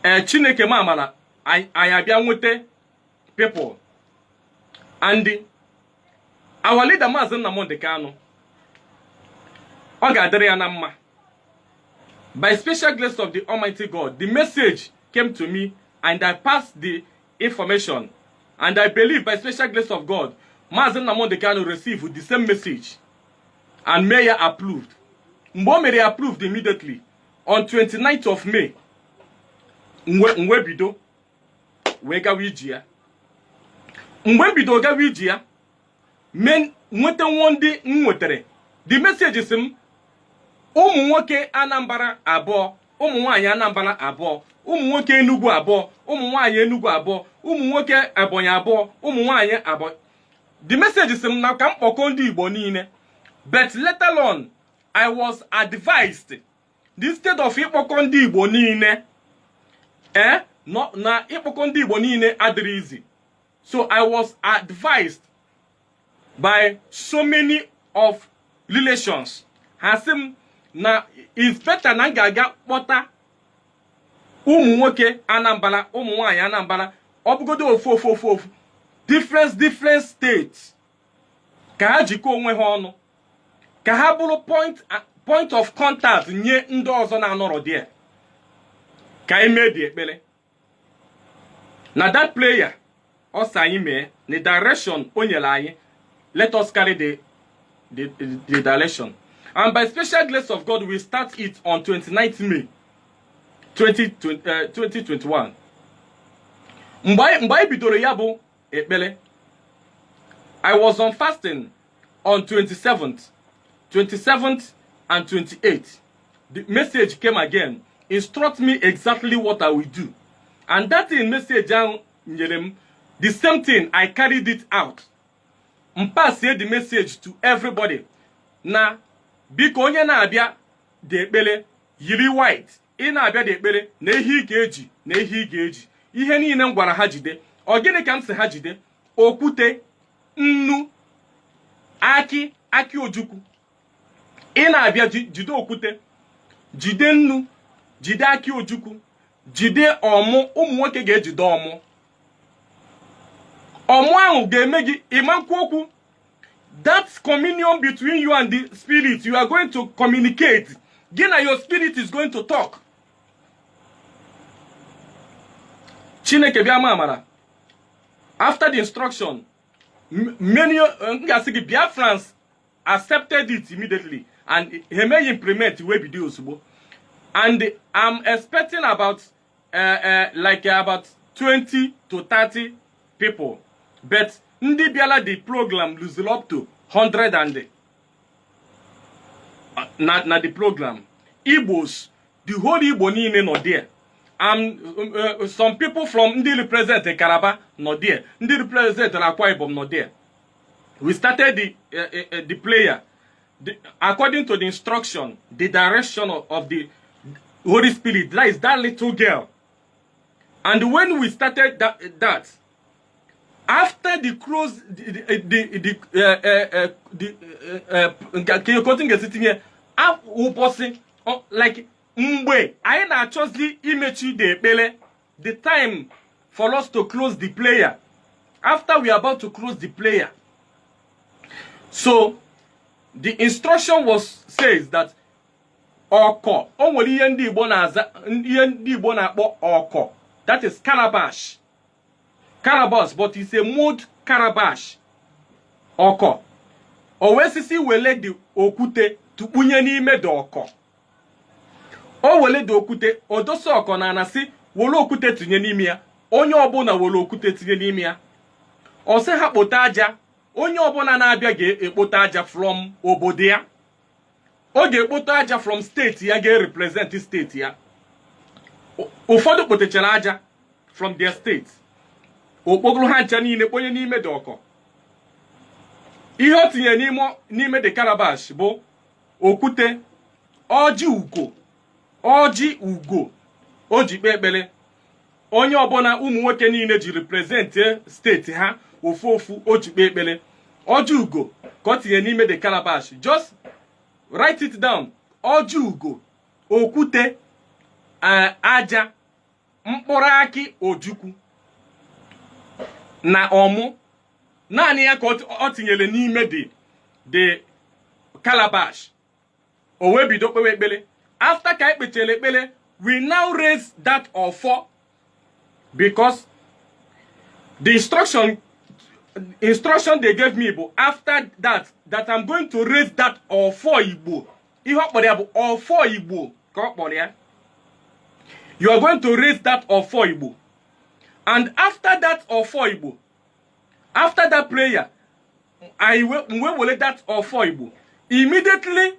Chineke mamala, I abia nwete people, and our leader Maazị Nnamdi Kanu, ọ ga-adịrị ya na mma. By special grace of the Almighty God, the message came to me, and I passed the information. And I believe by special grace of God, Maazị Nnamdi Kanu received the same message. And Mayor approved. Mbomere approved immediately. on 29th of May mwe bido wee gawa iji ya. Mgbe bido gawa iji ya, nweta ndị nwetere the message si m ụmụ nwoke Anambra abụọ, ụmụ nwaanyị Anambra abụọ, ụmụ nwoke Enugu abụọ, ụmụ nwaanyị Enugu abụọ, ụmụ nwoke Ebonyi abụọ, ụmụ nwaanyị abụọ. The message si m na ka m kpọkọ ndị Igbo niile. But later on, I was advised instead of ịkpọkọ ndị Igbo niile, na ịkpọkọ ndị Igbo niile adịrị easy. So I was advised by so many of relations. Hasim na is better na ga kpọta ụmụ nwoke Anambra, ụmụ nwaanyị Anambra, ọbụgodo ofu different states, ka ha jikọ onwe ha ọnụ, ka ha bụrụ point of contact nye ndị ọzọ na-anọrọ there. Ka anyị mee dị ekpere na that player ọsọ anyị mee the direction o nyere anyị. Let us carry the direction. And by special grace of God, we start it on 29th May 2021. Mgbe bidoro ya bụ ekpere, I was on fasting on 27th and 28th. The message came again, instruct me exactly what I will do. And that in message, the same thing, I carried it out. Pass the message to everybody. Na biko onye na-abịa dị ekpere yiri white. Ị na-abịa dị ekpere na ehi ga-eji na ehi ga-eji. Ihe niile m gwara ha jide. Ọ gịnị ka m sị ha jide? Okwute, nnu, aki ojukwu. Ị na-abịa jide okwute, jide nnu, jide aki ojukwu, jide ọmụ. Ụmụ nwoke ga-ejide ọmụ. Ọmụ ahụ ga-eme gị ịma nkwu okwu. That's communion between you and the spirit. You are going to communicate. Gina, your spirit is going to talk. Chineke bịa amara. After the instruction, many Biafrans accepted it immediately, and he may implement we be do osugbo. And I'm expecting about about 20 to 30 people. But ndị bịala the program lose up to 100 and na the program. Igbos, the whole Igbo niile nọ there. Some people from ndị represent Calabar nọ there. Ndị represent Akwa Ibom nọ there. We started the player according to the instruction, the direction of the Holy Spirit. That is that little girl. And when we started that after the close, like mgbe anyị na-achọzi imechi the ekpere, the time for us to close the player. After we are about to close the player, so the instruction says that ọkọ, o nwere ihe ndị Igbo na-akpọ ọkọ, that is calabash. Calabash, but it's a mud calabash. Ọkọ. Owesisi wele di okwute tukpunye n'ime de ọkọ. O wele di okwute, odosa ọkọ na anasị wole okwute tinye n'ime ya. Onye ọbụla wole okwute tinye n'ime ya. Ọ sị ha kpota aja. Onye ọbụla na-abịa ga-ekpota aja from obodo ya. Ọ ga-ekpota aja from state ya ga-represent state ya. Ụfọdụ kpotechara aja from their state. Okpokoro ha ncha niile kponye n'ime dị ọkọ. Ihe o tinye n'ime dị calabash bụ okwute, ọjị ugo o ji kpee ekpere. Onye ọbụla ụmụ nwoke niile ji represent steeti ha ofu o ji kpee ekpere. Ọjị ugo ka o tinye n'ime dị calabash. Just write it down. Ọjị ugo, okwute, aja, mkpụrụ aki ojukwu na ọmụ. Naanị ya ka ọ tinyere n'ime the calabash. O wee bido kpewe ekpere. After ka ekpechere ekpere, we now raise that offer, because the instruction they gave me bụ after that I'm going to raise that offer Igbo. Ihe ọ kpọrọ ya bụ offer Igbo You are going to raise that Ofo Igbo. And after that Ofo Igbo, after that prayer, I will that Ofo Igbo. Immediately,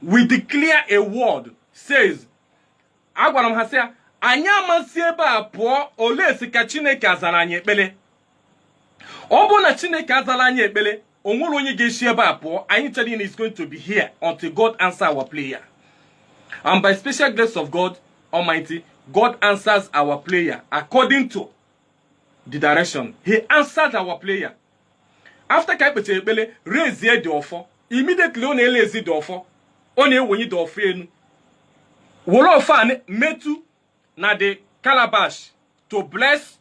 we declare a word, says, Agwaram Hasea, Anya Masieba po ole sika Chineke azara anyị ekpele. Ọ bụ na Chineke azara anyị ekpele, onwere onye ga-esi ebe a pụọ, anyị chere is going to be here until God answer our prayer. And by special grace of God Almighty, God answers our prayer according to the direction. He answered our prayer. After ka ekpete ekpele, raise the offer. Immediately on elezi the offer. On ewenyi the offer enu. Wolo offer metu na the calabash to bless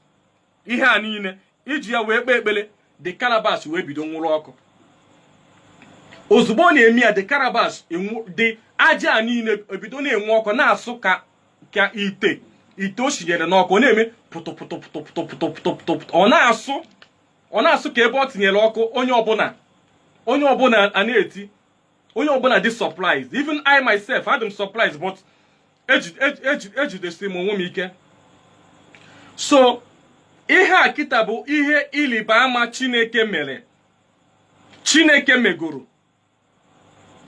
ihe anine. Iji ya wee kpe ekpele, the calabash wee bido nwụrụ ọkụ. Ozugbo na-emi ya the calabash the aja anine ebido na-enwu ọkụ na-asụ ka ite o shinyere n'ọkụ na-eme pụtụpụtụpụtụpụtụpụtụpụtụ. Ọ na-asụ ka ebe ọ tinyere ọkụ onye ọbụla a na-eti, onye ọbụla dị surprised. Even I myself had them surprised, but ejidesiri m onwe m ike. So ihe a kita bụ ihe ịlịba ama Chineke mere, Chineke megoro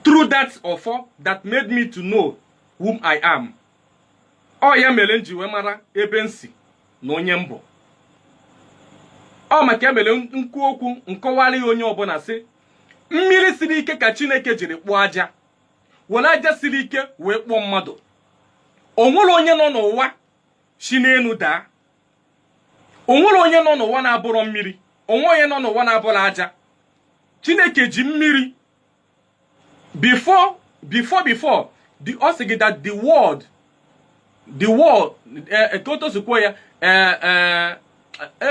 through that offer that made me to know whom I am. Ọ ya mere nji wee mara ebe nsi na onye mbụ. Ọ maka mere nkwu okwu nkọwara onye ọbụla sị, mmiri siri ike ka Chineke jiri kpụọ aja, were aja siri ike wee kpụọ mmadụ. O nwere onye nọ n'ụwa si n'elu daa. O nwere onye nọ n'ụwa na-abụrọ mmiri, onwe onye nọ n'ụwa na-abụrọ aja. Chineke ji mmiri before the osigi that the word ekotosikwo ya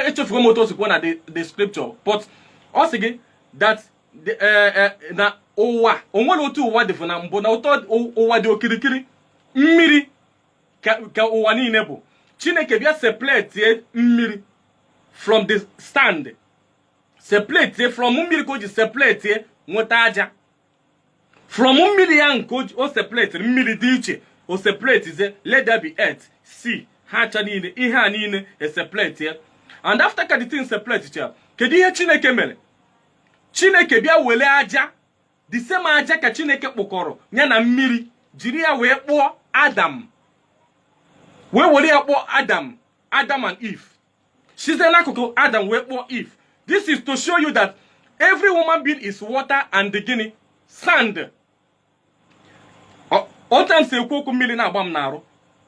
echefugo m otosikwo na the scripture, but osigi that na ụwa onwere otu ụwa dị na mbụ na ụtọ ụwa dị okirikiri mmiri ka ụwa niile bụ. Chineke bịa separate mmiri from the stand, separate from mmiri ka o ji separate nweta aja. From mmiri ya nke o separate mmiri dị iche, o separate ze let there be earth, sea, ha acha niile, ihe a niile separate. And after ka the thing separate cha, kedu ihe Chineke mere? Chineke bịa wele aja, the same aja ka Chineke kpụkọrọ ya na mmiri, jiri ya wee kpụọ Adam. Wee were ya kpụọ Adam and Eve. She said n'akụkụ Adam wee kpụọ Eve. This is to show you that every woman being is water and the gini sand. Otam se ekwu okwu mmiri na-agba m n'arụ.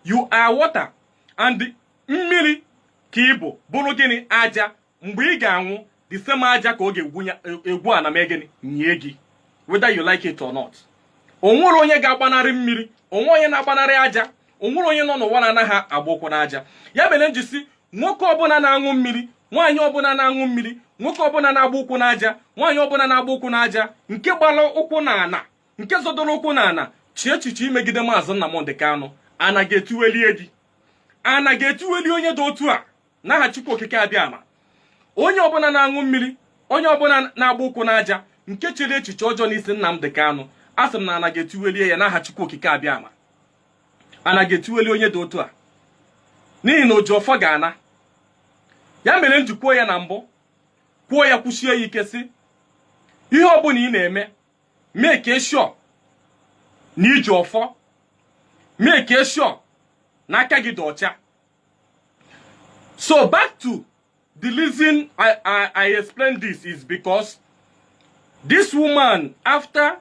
You are water and mmiri ka ịbụ bụrụ gịnị aja. Mgbe ị ga-anwụ, the same aja ka ọ ga-egwu ana m gịnị nye gị, whether you like it or not. O nwere onye ga-agbanarị mmiri, onwe onye na-agbanarị aja, o nwere onye nọ n'ụwa na-anaghị agba ụkwụ n'aja. Ya mere njisi nwoke ọbụla na-aṅụ mmiri, nwaanyị ọbụla na-aṅụ mmiri, nwoke ọbụla na-agba ụkwụ n'aja, nwaanyị ọbụla na-agba ụkwụ n'aja, nke gbara ụkwụ n'ana, nke zọdoro ụkwụ n'ana, chi echiche imegide Maazị Nnamdi Kanu, ana ga-etuwelie gị, ana ga-etuweli onye dị otu a n'aha Chukwu Okike Abịama. Onye ọbụla na-aṅụ mmiri, onye ọbụla na-agba ụkwụ n'aja, nke chere echiche ọjọọ n'isi Nnamdi Kanu, asị m na ana ga-etuwelie ya n'aha Chukwu Okike Abịama. Ana ga-etuweli onye dị otu a n'ihi na Ojiọfọ ga-ana. Ya mere njikwuo ya na mbụ, kwuo ya kwuchie ya ike sị, ihe ọbụla ị na-eme, make sure na iji ọfọ, make sure na aka gị dị ọcha. So back to the reason I explained this is because this woman, after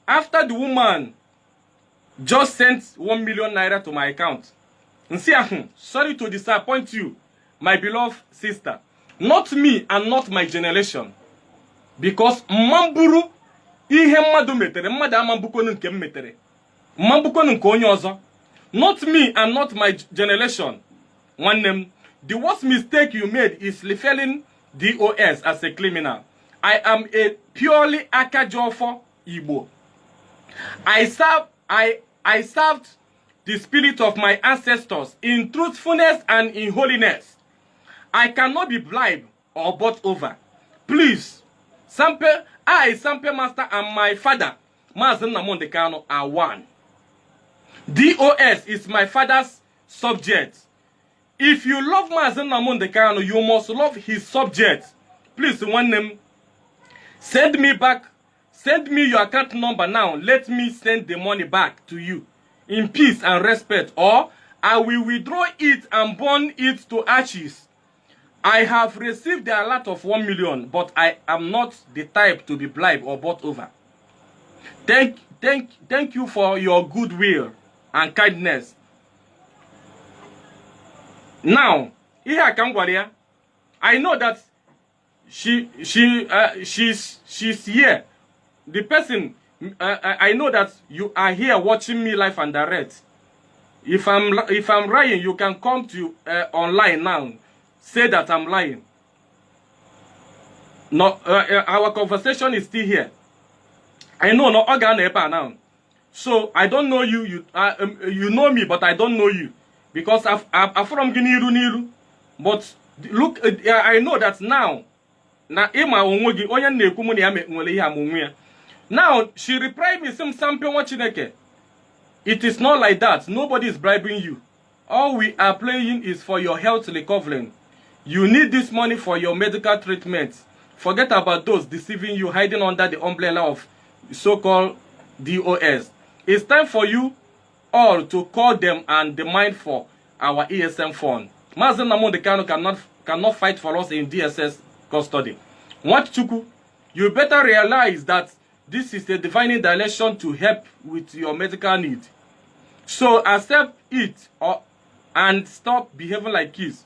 the woman just sent 1 million naira to my account. Sorry to disappoint you, my beloved sister. Not me and not my generation. Because mmamburu ihe mmadu metere, mmadu amambukonu nke metere. Mmambukonu nke onye ọzọ. Not me and not my generation. One name. The worst mistake you made is referring DOS as a criminal. I am a purely Akajofo Igbo. I served the spirit of my ancestors in truthfulness and in holiness. I cannot be bribed or bought over. Please, Sampe Master and my father, Maazị Nnamdi Kanu, are one. DOS is my father's subject. If you love Mazen Nnamdi Kanu, you must love his subject. Please, one name. Send me back. Send me your account number now. Let me send the money back to you in peace and respect, or I will withdraw it and burn it to ashes. I have received the alert of 1 million, but I am not the type to be bribed or bought over. Thank you for your goodwill and kindness. Now, here I know that she's here. The person, I know that you are here watching me live and direct. If I'm lying, you can come to online now. Say that I'm lying. No, our conversation is still here. I know no organ now. So I don't know you. You know me, but I don't know you because I'm from Niru. But look, I know that now. Now she replied me some sample watching. It is not like that. Nobody is bribing you. All we are playing is for your health recovery. You need this money for your medical treatment. Forget about those deceiving you, hiding under the umbrella of so-called DOS. It's time for you all to call them and demand for our ESM fund. Mazen Nnamdi Kanu cannot fight for us in DSS custody. Nwachukwu, you better realize that this is a divine direction to help with your medical need. So accept it and stop behaving like kids.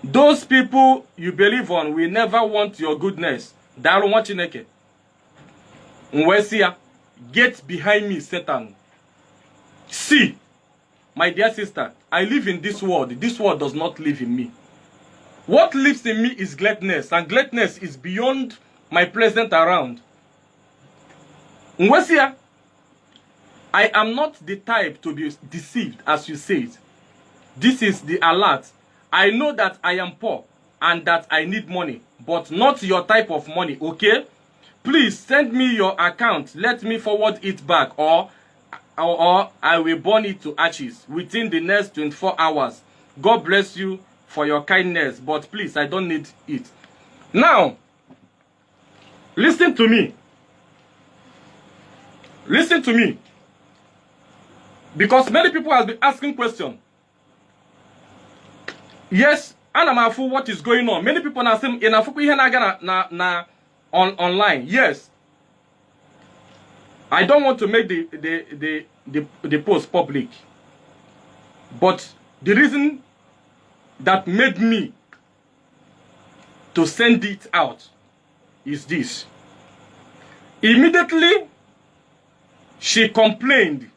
Those people you believe on will never want your goodness. Daru Chineke. Nwesia, get behind me, Satan. See, my dear sister, I live in this world. This world does not live in me. What lives in me is gladness, and gladness is beyond my present around. Nwesia, I am not the type to be deceived, as you said. This is the alert. I know that I am poor and that I need money, but not your type of money, okay? Please send me your account. Let me forward it back, or I will burn it to ashes within the next 24 hours. God bless you for your kindness, but please, I don't need it. Now, listen to me. Listen to me. Because many people have been asking questions. Yes, and I'm afraid what is going on. Many people are saying, online. Yes. I don't want to make the post public. But the reason that made me to send it out is this. Immediately, she complained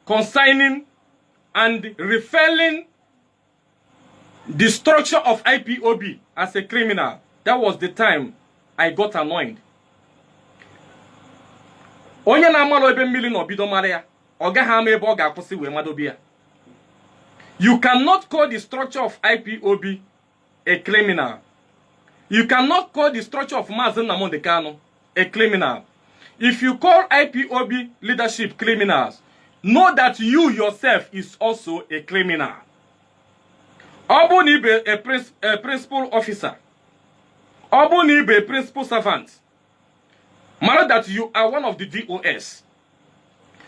concerning and referring the structure of IPOB as a criminal. That was the time I got annoyed. Onye na amalo ebe mmiri no bido mara ya, oga ha ma ebe o ga-akwụsị we madobia. You cannot call the structure of IPOB a criminal. You cannot call the structure of Mazen Nnamdi Kanu a criminal. If you call IPOB leadership criminals, know that you yourself is also a criminal. Obunibe a principal officer. Obunibe a principal servant. Matter that you are one of the DOS.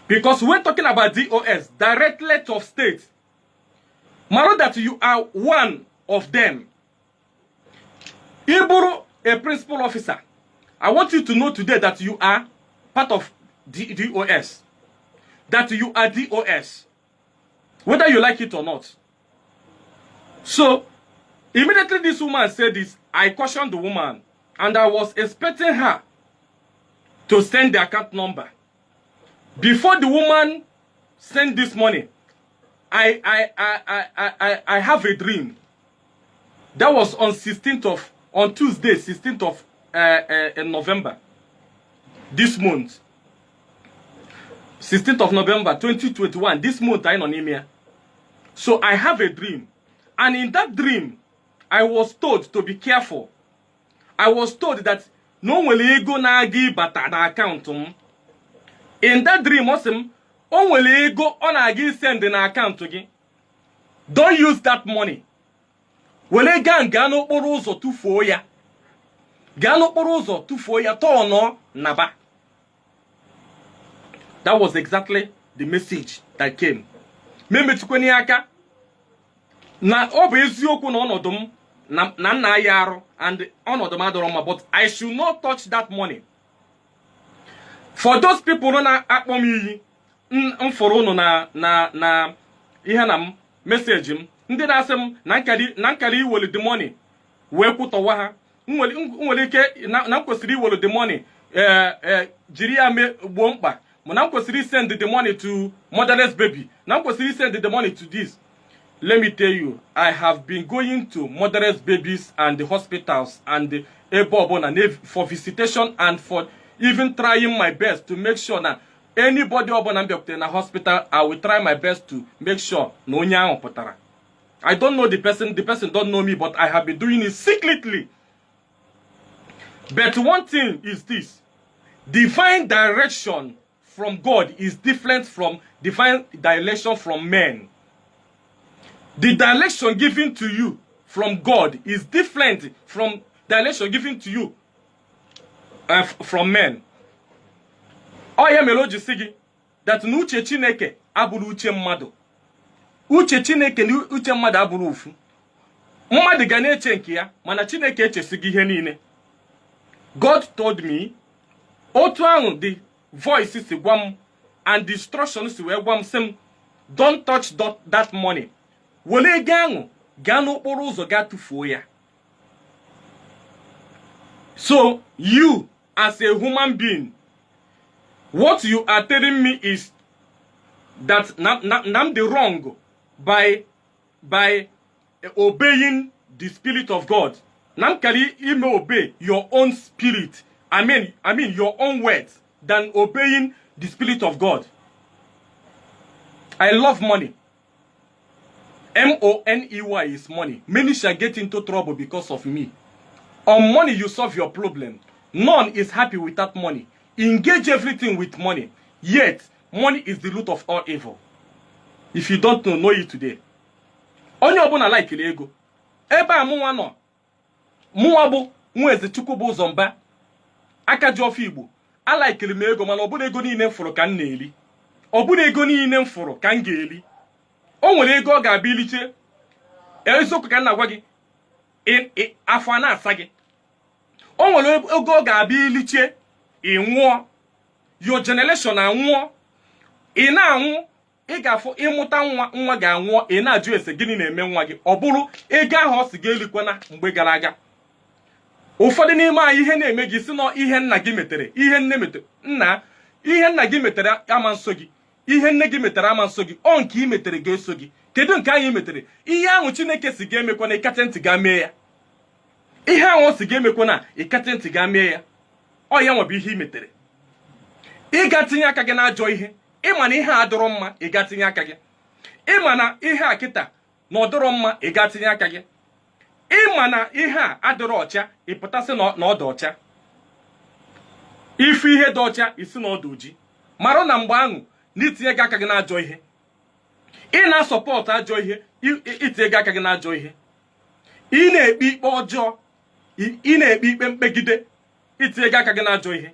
Because when talking about DOS, Directorate of State, matter that you are one of them. Iburu, a principal officer. I want you to know today that you are part of DOS. That you are DOS. Whether you like it or not. So, immediately this woman said this, I cautioned the woman. And I was expecting her to send the account number. Before the woman sent this money, I have a dream. That was on Tuesday, 16th of November. This month. 16th of November, 2021. This month, I know him here. So I have a dream. And in that dream, I was told to be careful. I was told that no one will go na give but account. In that dream, o nwere ego ọ na-aga send na akaụntụ gị, don't use that money. Were gaa n'okporo ụzọ tụfuo ya, gaa n'okporo ụzọ tụfuo ya, tọọ naba. That was exactly the message that came. Memetụkweni aka na ọ bụ eziokwu na ọnọdụ m na nna ya arụ and ọnọdụ m adọrọ mma, but I should not touch that money. For those people na-akpọ m iyi m fọrọ unu na ihe na m meseji m, ndị na-asị m na nkari iwelu the money wee kwụtọwa ha, nwere ike na kwesịrị iwelu the money jiri ya gbuo mkpa, ma na kwesịrị send the money to motherless baby, na kwesịrị send the money to this. Let me tell you, I have been going to motherless babies and the hospitals and the ebe for visitation and for even trying my best to make sure that anybody in a hospital, I will try my best to make sure no onye ahụ pụtara. I don't know the person don't know me, but I have been doing it secretly. But one thing is this: divine direction from God is different from divine direction from men. The direction given to you from God is different from direction given to you from men. Oya meloji sigi that n'uche Chineke abụrụ uche mmadụ. Uche Chineke na uche mmadụ abụrụ ofu. Mmadụ ga na-eche nke ya, mana Chineke echesighị ihe niile. God told me, otu ahụ the voice si gwa m and the instructions si wee gwa m sị m, don't touch that money. Wole ego ahụ gaa n'okporo ụzọ gaa tụfuo ya. So you as a human being, what you are telling me is that I'm the wrong by obeying the Spirit of God. Nam kali ime obey your own spirit. I mean your own words than obeying the Spirit of God. I love money. M-O-N-E-Y is money. Many shall get into trouble because of me. On money you solve your problem. None is happy with that money. Engage everything with money. Yet, money is the root of all evil. If you don't know it today. Onye ọbụla like ego. Ebe a mụnwa nọ. Mụnwa bụ Nweze Chukwubu Zomba. Aka ji ofe Igbo. Alaikiri m ego, mana ọbụna ego niile m fụrụ ka m na-eli. Ọbụna ego niile m fụrụ ka m ga-eli. O nwere ego ọ ga-abịa iliche. Eziokwu ka m na-agwa gị. Afọ a na-asa gị. O nwere ego ọ ga-abịa iliche. Ị nwụọ. Your generation anwụọ. Ị na-anwụ. Ị ga-afụ ịmụta nwa ga-anwụọ. Ị na-ajụ ese gịnị na-eme nwa gị. Ọ bụrụ ego ahụ ọ si ga-elikwana mgbe gara aga. Ụfọdụ n'ime anyị ihe na-eme gị si nọ ihe nna gị metere. Ihe nne metere. Nna, ihe nna gị metere ama nso gị. Ihe nne gị metere ama nso gị. Ọ nke ị metere ga-eso gị. Kedu nke anyị metere? Ihe ahụ Chineke si ga-emekwa na ịkata ntị ga mee ya. Ihe ahụ si ga-emekwa na ịkata ntị ga mee ya. Ọ ya nwebụ ihe ị metere. Ị ga-tinye aka gị n'ajọ ihe. Ịma na ihe a dọrọ mma, ị ga-tinye aka gị. Ịma na ihe a kịta na ọ dọrọ mma, ị ga-tinye aka gị. Ịma na ihe a adọrọ ọcha, ị pụtasị na ọ dị ọcha. Ife ihe dị ọcha, isi na ọ dị oji. Mara na mgbe ahụ n'itinye gị aka gị n'ajọ ihe. Ị na-asọpọtụ ajọ ihe, itinye gị aka gị n'ajọ ihe. Ị na-ekpe ikpe ọjọọ, ị na-ekpe ikpe mkpegide, itinye gị aka gị n'ajọ ihe.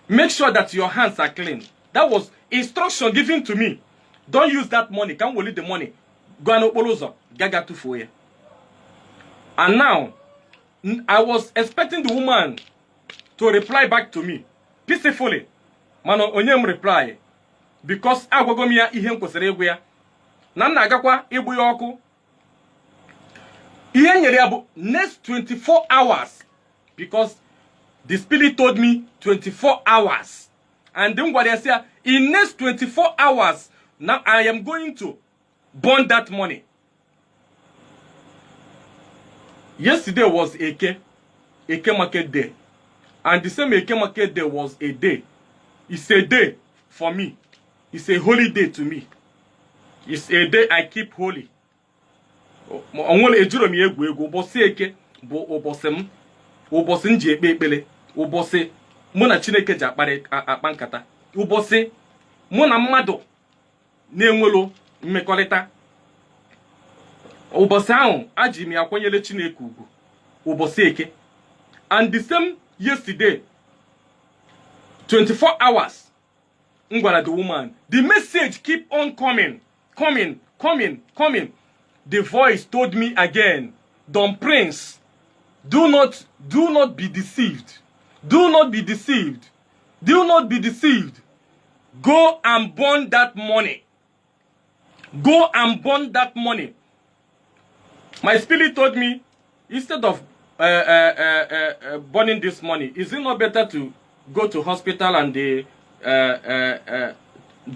Make sure that your hands are clean. That was instruction given to me. Don't use that money. Can't hold the money. Go and open ụzọ, gaga tufuo ya. And now, I was expecting the woman to reply back to me peacefully. Mana onye m reply because agwago m ya ihe m kwesịrị ịgwa ya. Na m na-agakwa igbu ya ọkụ. Ihe nyere ya bụ next 24 hours because the Spirit told me 24 hours. And then what I say, in next 24 hours, now I am going to burn that money. Yesterday was Eke Market Day. And the same Eke Market Day was a day. It's a day for me. It's a holy day to me. It's a day I keep holy. Onwere ejuro m egwu egwu ụbọchị Eke bụ ụbọchị m ji ekpe ekpere, ụbọchị mụ na Chineke ji akpa nkata, ụbọchị mụ na mmadụ na-enwelo mmekọrịta. Ụbọchị ahụ aji m ya kwanyere Chineke ugwu, ụbọchị Eke. And the same yesterday, 24 hours, ngwara the woman, the message keep on coming. The voice told me again, Don Prince, do not be deceived. Do not be deceived. Do not be deceived. Go and burn that money. Go and burn that money. My spirit told me, instead of burning this money, is it not better to go to hospital and they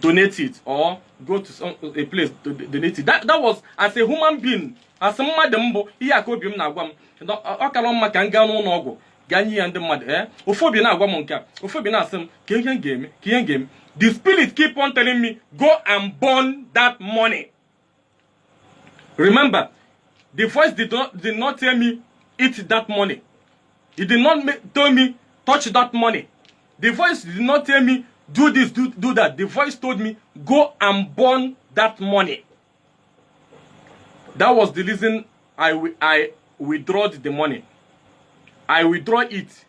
donate it, or go to a place to donate it? That was, as a human being, as a madam, he akobi m na agwa m okalo mma ka nga no n'ọgwụ ganye ya ndị mmadụ ofobi na agwa m nke ofobi na asem ka ihe game. The spirit keep on telling me, go and burn that money. Remember, the voice did not tell me eat that money. It did not tell me touch that money. The voice did not tell me do this, do that. The voice told me go and burn that money. That was the reason I withdrew the money. I withdraw it.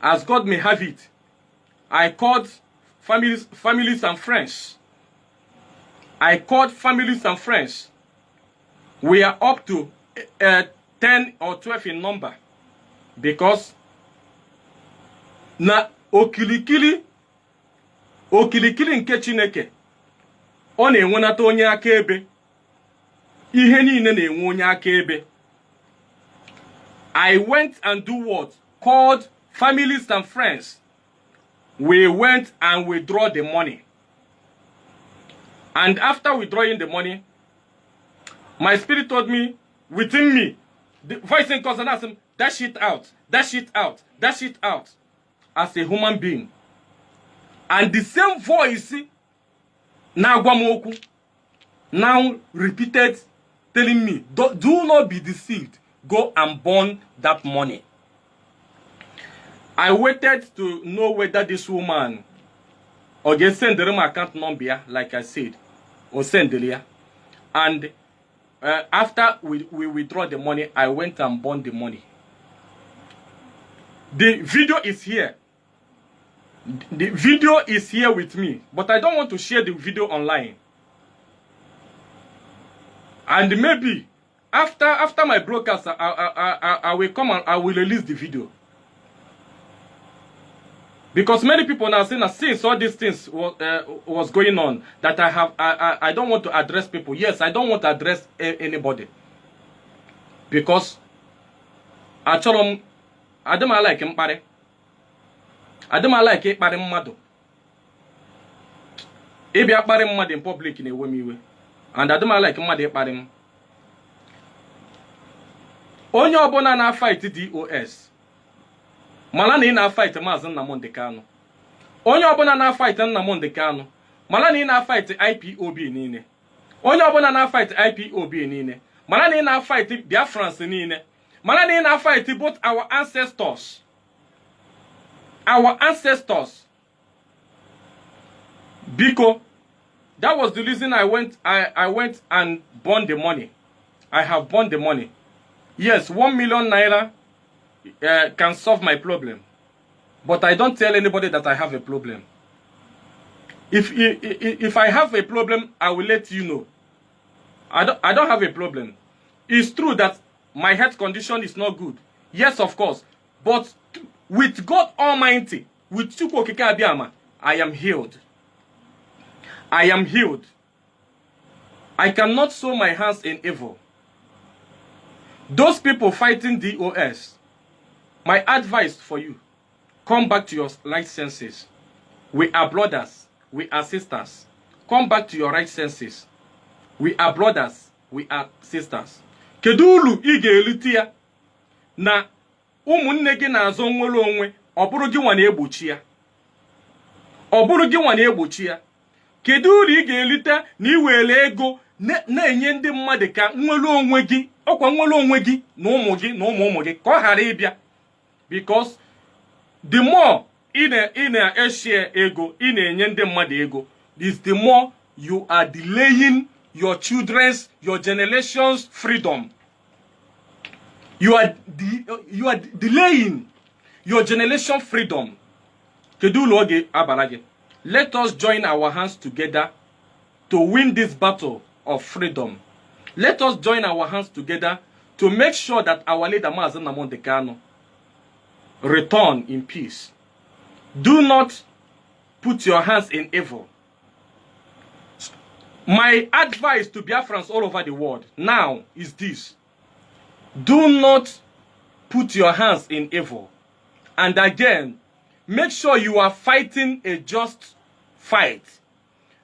As God may have it, I called families and friends. I called families and friends. We are up to 10 or 12 in number, because na okilikili nke Chineke ọ na-enwenata onye akaebe. Ihe niile na-enwe onye akaebe. I went and do what? Called families and friends. We went and withdraw the money. And after withdrawing the money, my spirit told me, within me, the voice in cause and asked him, dash it out, dash it out, dash it out, as a human being. And the same voice now repeated, telling me, do not be deceived, go and burn that money. I waited to know whether this woman or get send the account number, like I said, or send it. And after we withdraw the money, I went and burned the money. The video is here. The video is here with me, but I don't want to share the video online. And maybe after my broadcast, I will come and I will release the video. Because many people now saying that since all these things was going on, that I don't want to address people. Yes, I don't want to address anybody. Because I told them, I don't like him, I don't like it, but mado. If you are mad in public in a way, and I don't like mad at him. Only abona na fight DOS. Malani na fight Mazen Nnamdi Kanu. Onye obona na fight Nnamdi Kanu. Malani na fight IPOB nine. Onye obona na fight IPOB nine. Malani na fight Biafrans nine. Malani na fight both our ancestors. Our ancestors. Biko, that was the reason I went and burned the money. I have burned the money. Yes, 1 million naira can solve my problem, but I don't tell anybody that I have a problem. If I have a problem, I will let you know. I don't have a problem. It's true that my health condition is not good. Yes, of course, but with God Almighty, with Chukwu Okike Abiyama, I am healed. I am healed. I cannot sow my hands in evil. Those people fighting DOS, my advice for you, come back to your right senses. We are brothers. We are sisters. Come back to your right senses. We are brothers. We are sisters. Kedulu ige elitia na ụmụnne gị na-azọ nwere onwe, ọ bụrụ gị nwa na-egbochi ya. Ọ bụrụ gị nwa na-egbochi ya. Kedu uru ị ga-elite na iwere ego na-enye ndị mmadụ ka nwere onwe gị, ọkwa nwere onwe gị na ụmụ gị na ụmụ gị ka ọ ghara ịbịa? Because the more ị na-eshare ego, ị na-enye ndị mmadụ ego, is the more you are delaying your children's, your generation's freedom. You are delaying your generation freedom. Let us join our hands together to win this battle of freedom. Let us join our hands together to make sure that our leader Mazen Nnamdi Kanu return in peace. Do not put your hands in evil. My advice to Biafrans all over the world now is this. Do not put your hands in evil. And again, make sure you are fighting a just fight.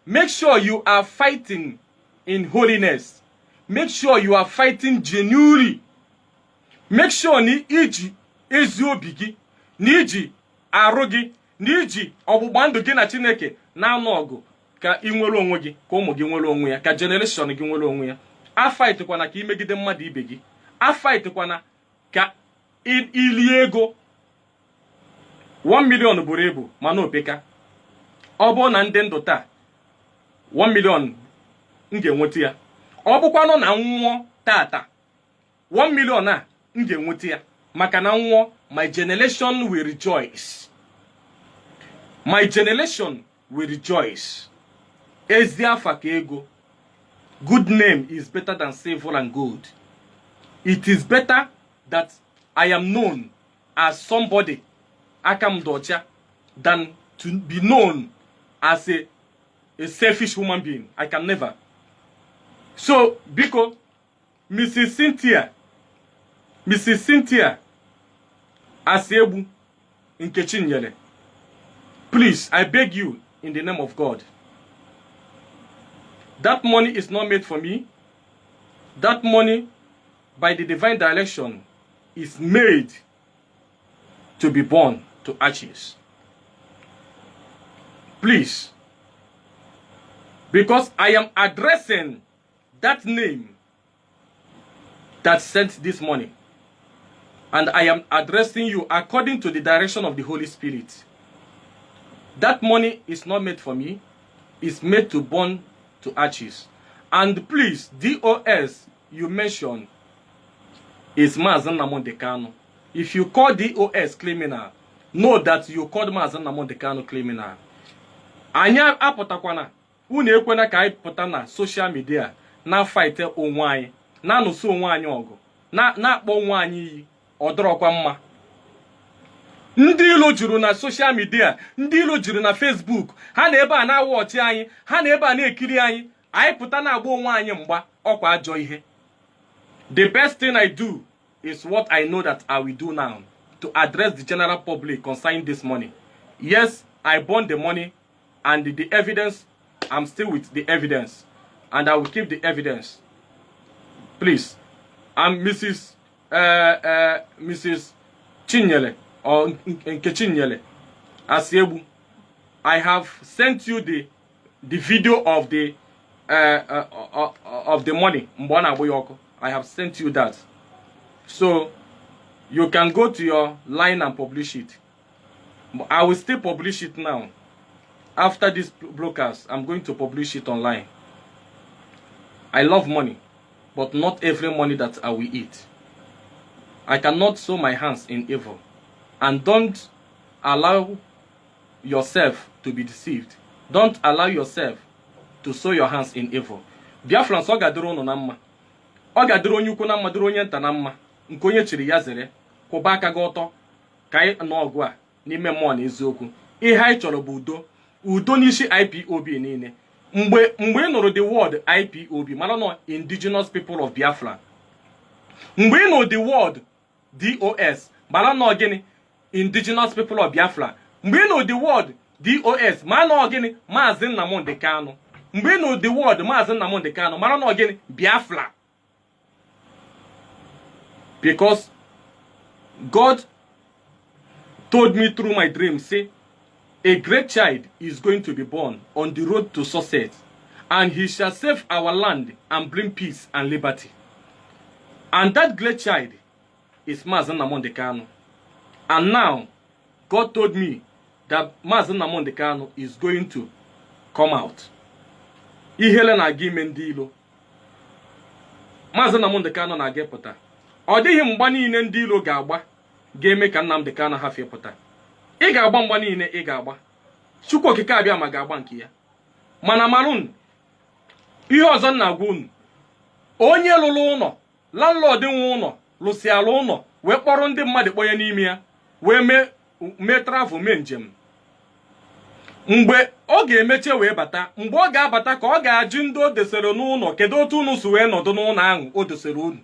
Make sure you are fighting in holiness. Make sure you are fighting genuinely. Make sure ni iji eziobi gi, ni iji arụ gi, ni iji ọgbụgba ndụ gị na Chineke na-anụ ọgụ ka ị nwere onwe gị, ka ụmụ gị nwere onwe ya, ka generation gị nwere onwe ya. A fight kwana ka imegide mmadụ ibe gị. A fight kwana ka ili ego 1 million buru ebu mana opeka. Ọ bụ na ndị ndụ taa 1 million m ga-enweta ya. Ọ bụkwanụ na nwụọ tata 1 million a m ga-enweta ya maka na nwụọ, my generation will rejoice. My generation will rejoice. Ezi afa ka ego. Good name is better than silver and gold. It is better that I am known as somebody Akam Docha than to be known as a selfish human being. I can never. So, because Mrs. Cynthia Asebu Nkechinyele, please, I beg you in the name of God. That money is not made for me. That money, by the divine direction, is made to be born to ashes. Please, because I am addressing that name that sent this money, and I am addressing you according to the direction of the Holy Spirit. That money is not made for me. It's made to burn to ashes. And please, DOS you mentioned is Mazen Nnamdi Kanu. If you call DOS criminal, know that you called Mazen Nnamdi Kanu criminal. Anya apotakwana, unu ekwena ka anyị pụta na social media na fight onwe anyị, na nụso onwe anyị ọgụ, na akpọ onwe anyị iyi, ọdọrọkwa mma. Ndị ilo juru na social media, ndị ilo juru na Facebook, ha na ebe a na-awọchi anyị, ha na ebe a na-ekiri anyị, anyị pụta na agba onwe anyị mgba, ọkwa ajọ ihe. The best thing I do is what I know that I will do now to address the general public concerning this money. Yes, I burned the money and the evidence, I'm still with the evidence and I will keep the evidence. Please, I'm Mrs. Chinyele or Nkechinyele Asebu. I have sent you the video of the money. Mbwana Boyoko. I have sent you that. So you can go to your line and publish it. I will still publish it now. After this broadcast, I'm going to publish it online. I love money, but not every money that I will eat. I cannot sow my hands in evil. And don't allow yourself to be deceived. Don't allow yourself to sow your hands in evil. Biafrans ọ ga-adịrị unu na mma. Ọ ga-adịrị onye ukwu na mma, dịrị onye nta na mma. Nke onye chiri ya zere, kwụba aka gị ọtọ ka anyị nọ ọgụ a n'ime mmụọ na eziokwu. Ihe anyị chọrọ bụ udo. Udo n'isi IPOB niile. Mgbe ị nụrụ the word IPOB, mara nọ Indigenous People of Biafra. Mgbe ị nụrụ the word DOS, mara nọ gịnị? Indigenous People of Biafra. Mgbe ị nụrụ the word DOS, mara nọ gịnị? Maazị Nnamdi Kanu. Mgbe ị nụrụ the word Maazị Nnamdi Kanu, mara nọ gịnị? Biafra. Because God told me through my dream, say, a great child is going to be born on the road to success, and he shall save our land and bring peace and liberty. And that great child is Mazen Nnamdi Kanu. And now, God told me that Mazen Nnamdi Kanu is going to come out. Ihele na-aga ime ndị ilo. Maazị Nnamdi Kanu na-aga pụta. Ọ dịghị mgba niile ndị ilo ga-agba ga-eme ka Nnamdi Kanu hafie pụta. Ị ga-agba mgba niile ị ga-agba. Chukwu okike abịa ma ga-agba nke ya. Mana marun ihe ọzọ na-agwa unu. Onye lụrụ ụlọ, landlord nwe ụlọ, lụsịala ụlọ, wee kpọrọ ndị mmadụ kpọnye n'ime ya, wee mee travel mee njem. Mgbe ọ ga-emeche wee bata, mgbe ọ ga-abata ka ọ ga-ajụ ndị o desere n'ụlọ kedu otu unu si wee nọdụ n'ụlọ ahụ o desere unu.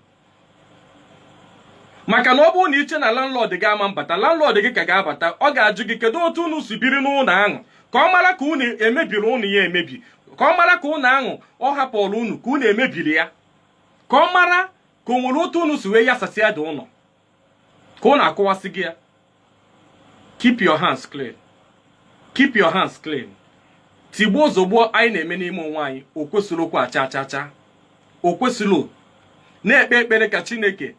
Maka na ọ bụrụ na iche na landlord ga-ama mbata, landlord gị ka ga-abata, ọ ga-ajụ gị kedu otu unu si biri n'ụlọ ahụ ka ọ mara ka unu emebiri ụlọ ya emebi, ka ọ mara ka ụlọ ahụ ọ hapụrụ unu ka unu emebiri ya, ka ọ mara ka o nwere otu unu si wee yasasịa dị ụlọ ka unu akụwasị gị ya. Keep your hands clean. Keep your hands clean. Tigbuo ozugbo anyị na-eme n'ime onwe anyị, o kwesịrị okwu acha. O kwesịrị na-ekpe ekpere ka Chineke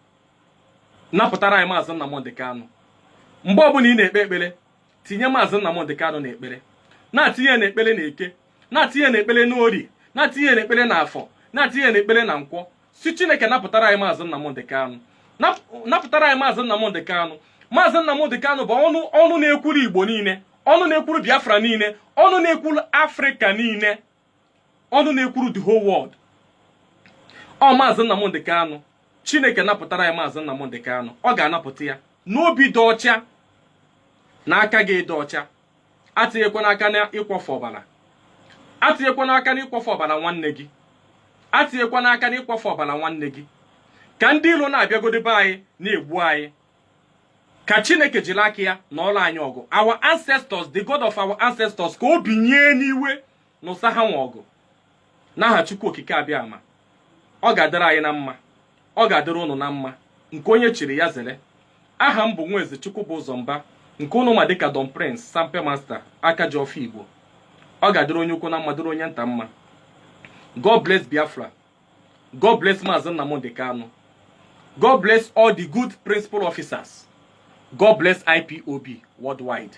napụtara anyị Maazị Nnamdi Kanu. Mgbe ọbụla ị na-ekpe ekpere, tinye Maazị Nnamdi Kanu n'ekpere. Na-atinye n'ekpere na Eke, na-atinye n'ekpere n'Orie, na-atinye n'ekpere na Afọ, na-atinye n'ekpere na Nkwọ. Si Chineke napụtara anyị Maazị Nnamdi Kanu. Napụtara anyị Maazị Nnamdi Kanu. Maazị Nnamdi Kanu bụ ọnụ na-ekwuru Igbo niile, ọnụ na-ekwuru Biafra niile, ọnụ na-ekwuru Afrịka niile, ọnụ na-ekwuru the whole world. Ọ Maazị Nnamdi Kanu. Chineke napụtara anyị Maazị Nnamdi Kanu. Ọ ga-anapụta ya n'obi dị ọcha, n'aka gị dị ọcha. Atinyekwana aka na ịkwọfe ọbara. Atinyekwana aka na ịkwọfe ọbara nwanne gị. Atinyekwana aka na ịkwọfe ọbara nwanne gị. Ka ndị ilo na-abịagodebe anyị na-egbu anyị. Ka Chineke jiri aka ya na ọrụ anyị ọgụ. Our ancestors, the God of our ancestors, ka o binye n'iwe n'ụsa ha nwe ọgụ. N'aha Chukwu okike abịa ama. Ọ ga-adịrị anyị na mma. Ọ ga-adịrị unu na mma. Nke onye chiri ya zere. Aha m bụ Nwaeze Chukwubụzọ Mba. Nke unu ma dịka Don Prince, Sample Master, aka ji ọfọ Igbo. Ọ ga-adịrị onye ukwu na mma, dịrị onye nta mma. God bless Biafra. God bless Maazị Nnamdi Kanu. God bless all the good principal officers. God bless IPOB worldwide.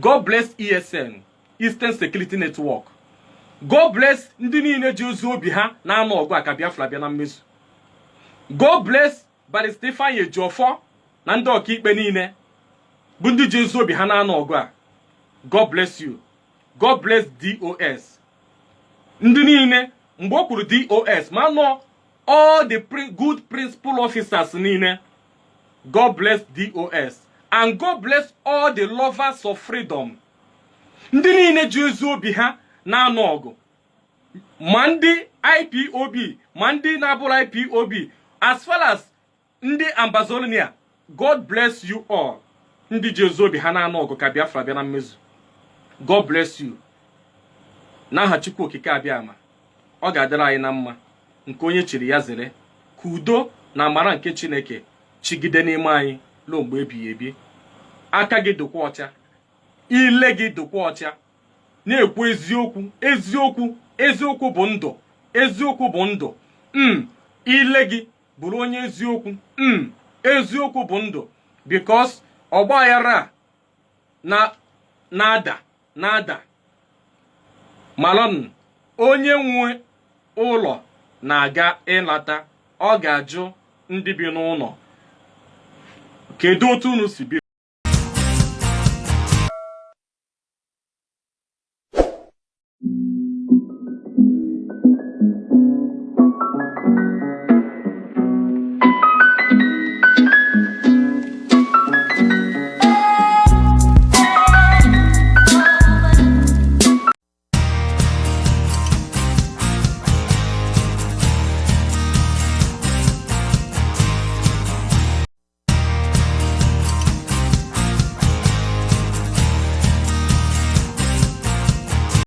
God bless ESN, Eastern Security Network. God bless ndị niile ji ozu obi ha na-anụ ọgụ aka Biafra bịa na mmezu. God bless Barrister Ifeanyi Ejiofor na ndị ọkaikpe niile bụ ndị ji ozu obi ha na-anụ ọgụ a. God bless you. God bless DOS. Ndị niile mgbe o kwuru DOS ma nọ all the good principal officers niile. God bless DOS. And God bless all the lovers of freedom. Ndị niile ji ozu obi ha na-anụ ọgụ. Ma ndị IPOB, ma ndị na-abụrụ IPOB, as far as ndị Ambazonia, God bless you all. Ndị ji ozu obi ha na-anụ ọgụ ka Biafra bịa na mmezu. God bless you. N'aha Chukwu okike abịa ama. Ọ ga-adịrị anyị na mma. Nke onye chiri ya zere. Ka udo na amara nke Chineke chigide n'ime anyị ruo mgbe ebighị ebi. Aka gị dịkwa ọcha. Ile gị dịkwa ọcha. Na-ekwu eziokwu. Eziokwu bụ ndụ. Eziokwu bụ ndụ. Ile gị bụrụ onye eziokwu. Eziokwu bụ ndụ. Because ọgbaghara na-ada. Malon, onye nwe ụlọ na-aga ịlata, ọ ga-ajụ ndị bi n'ụlọ kedu otu unu si biri.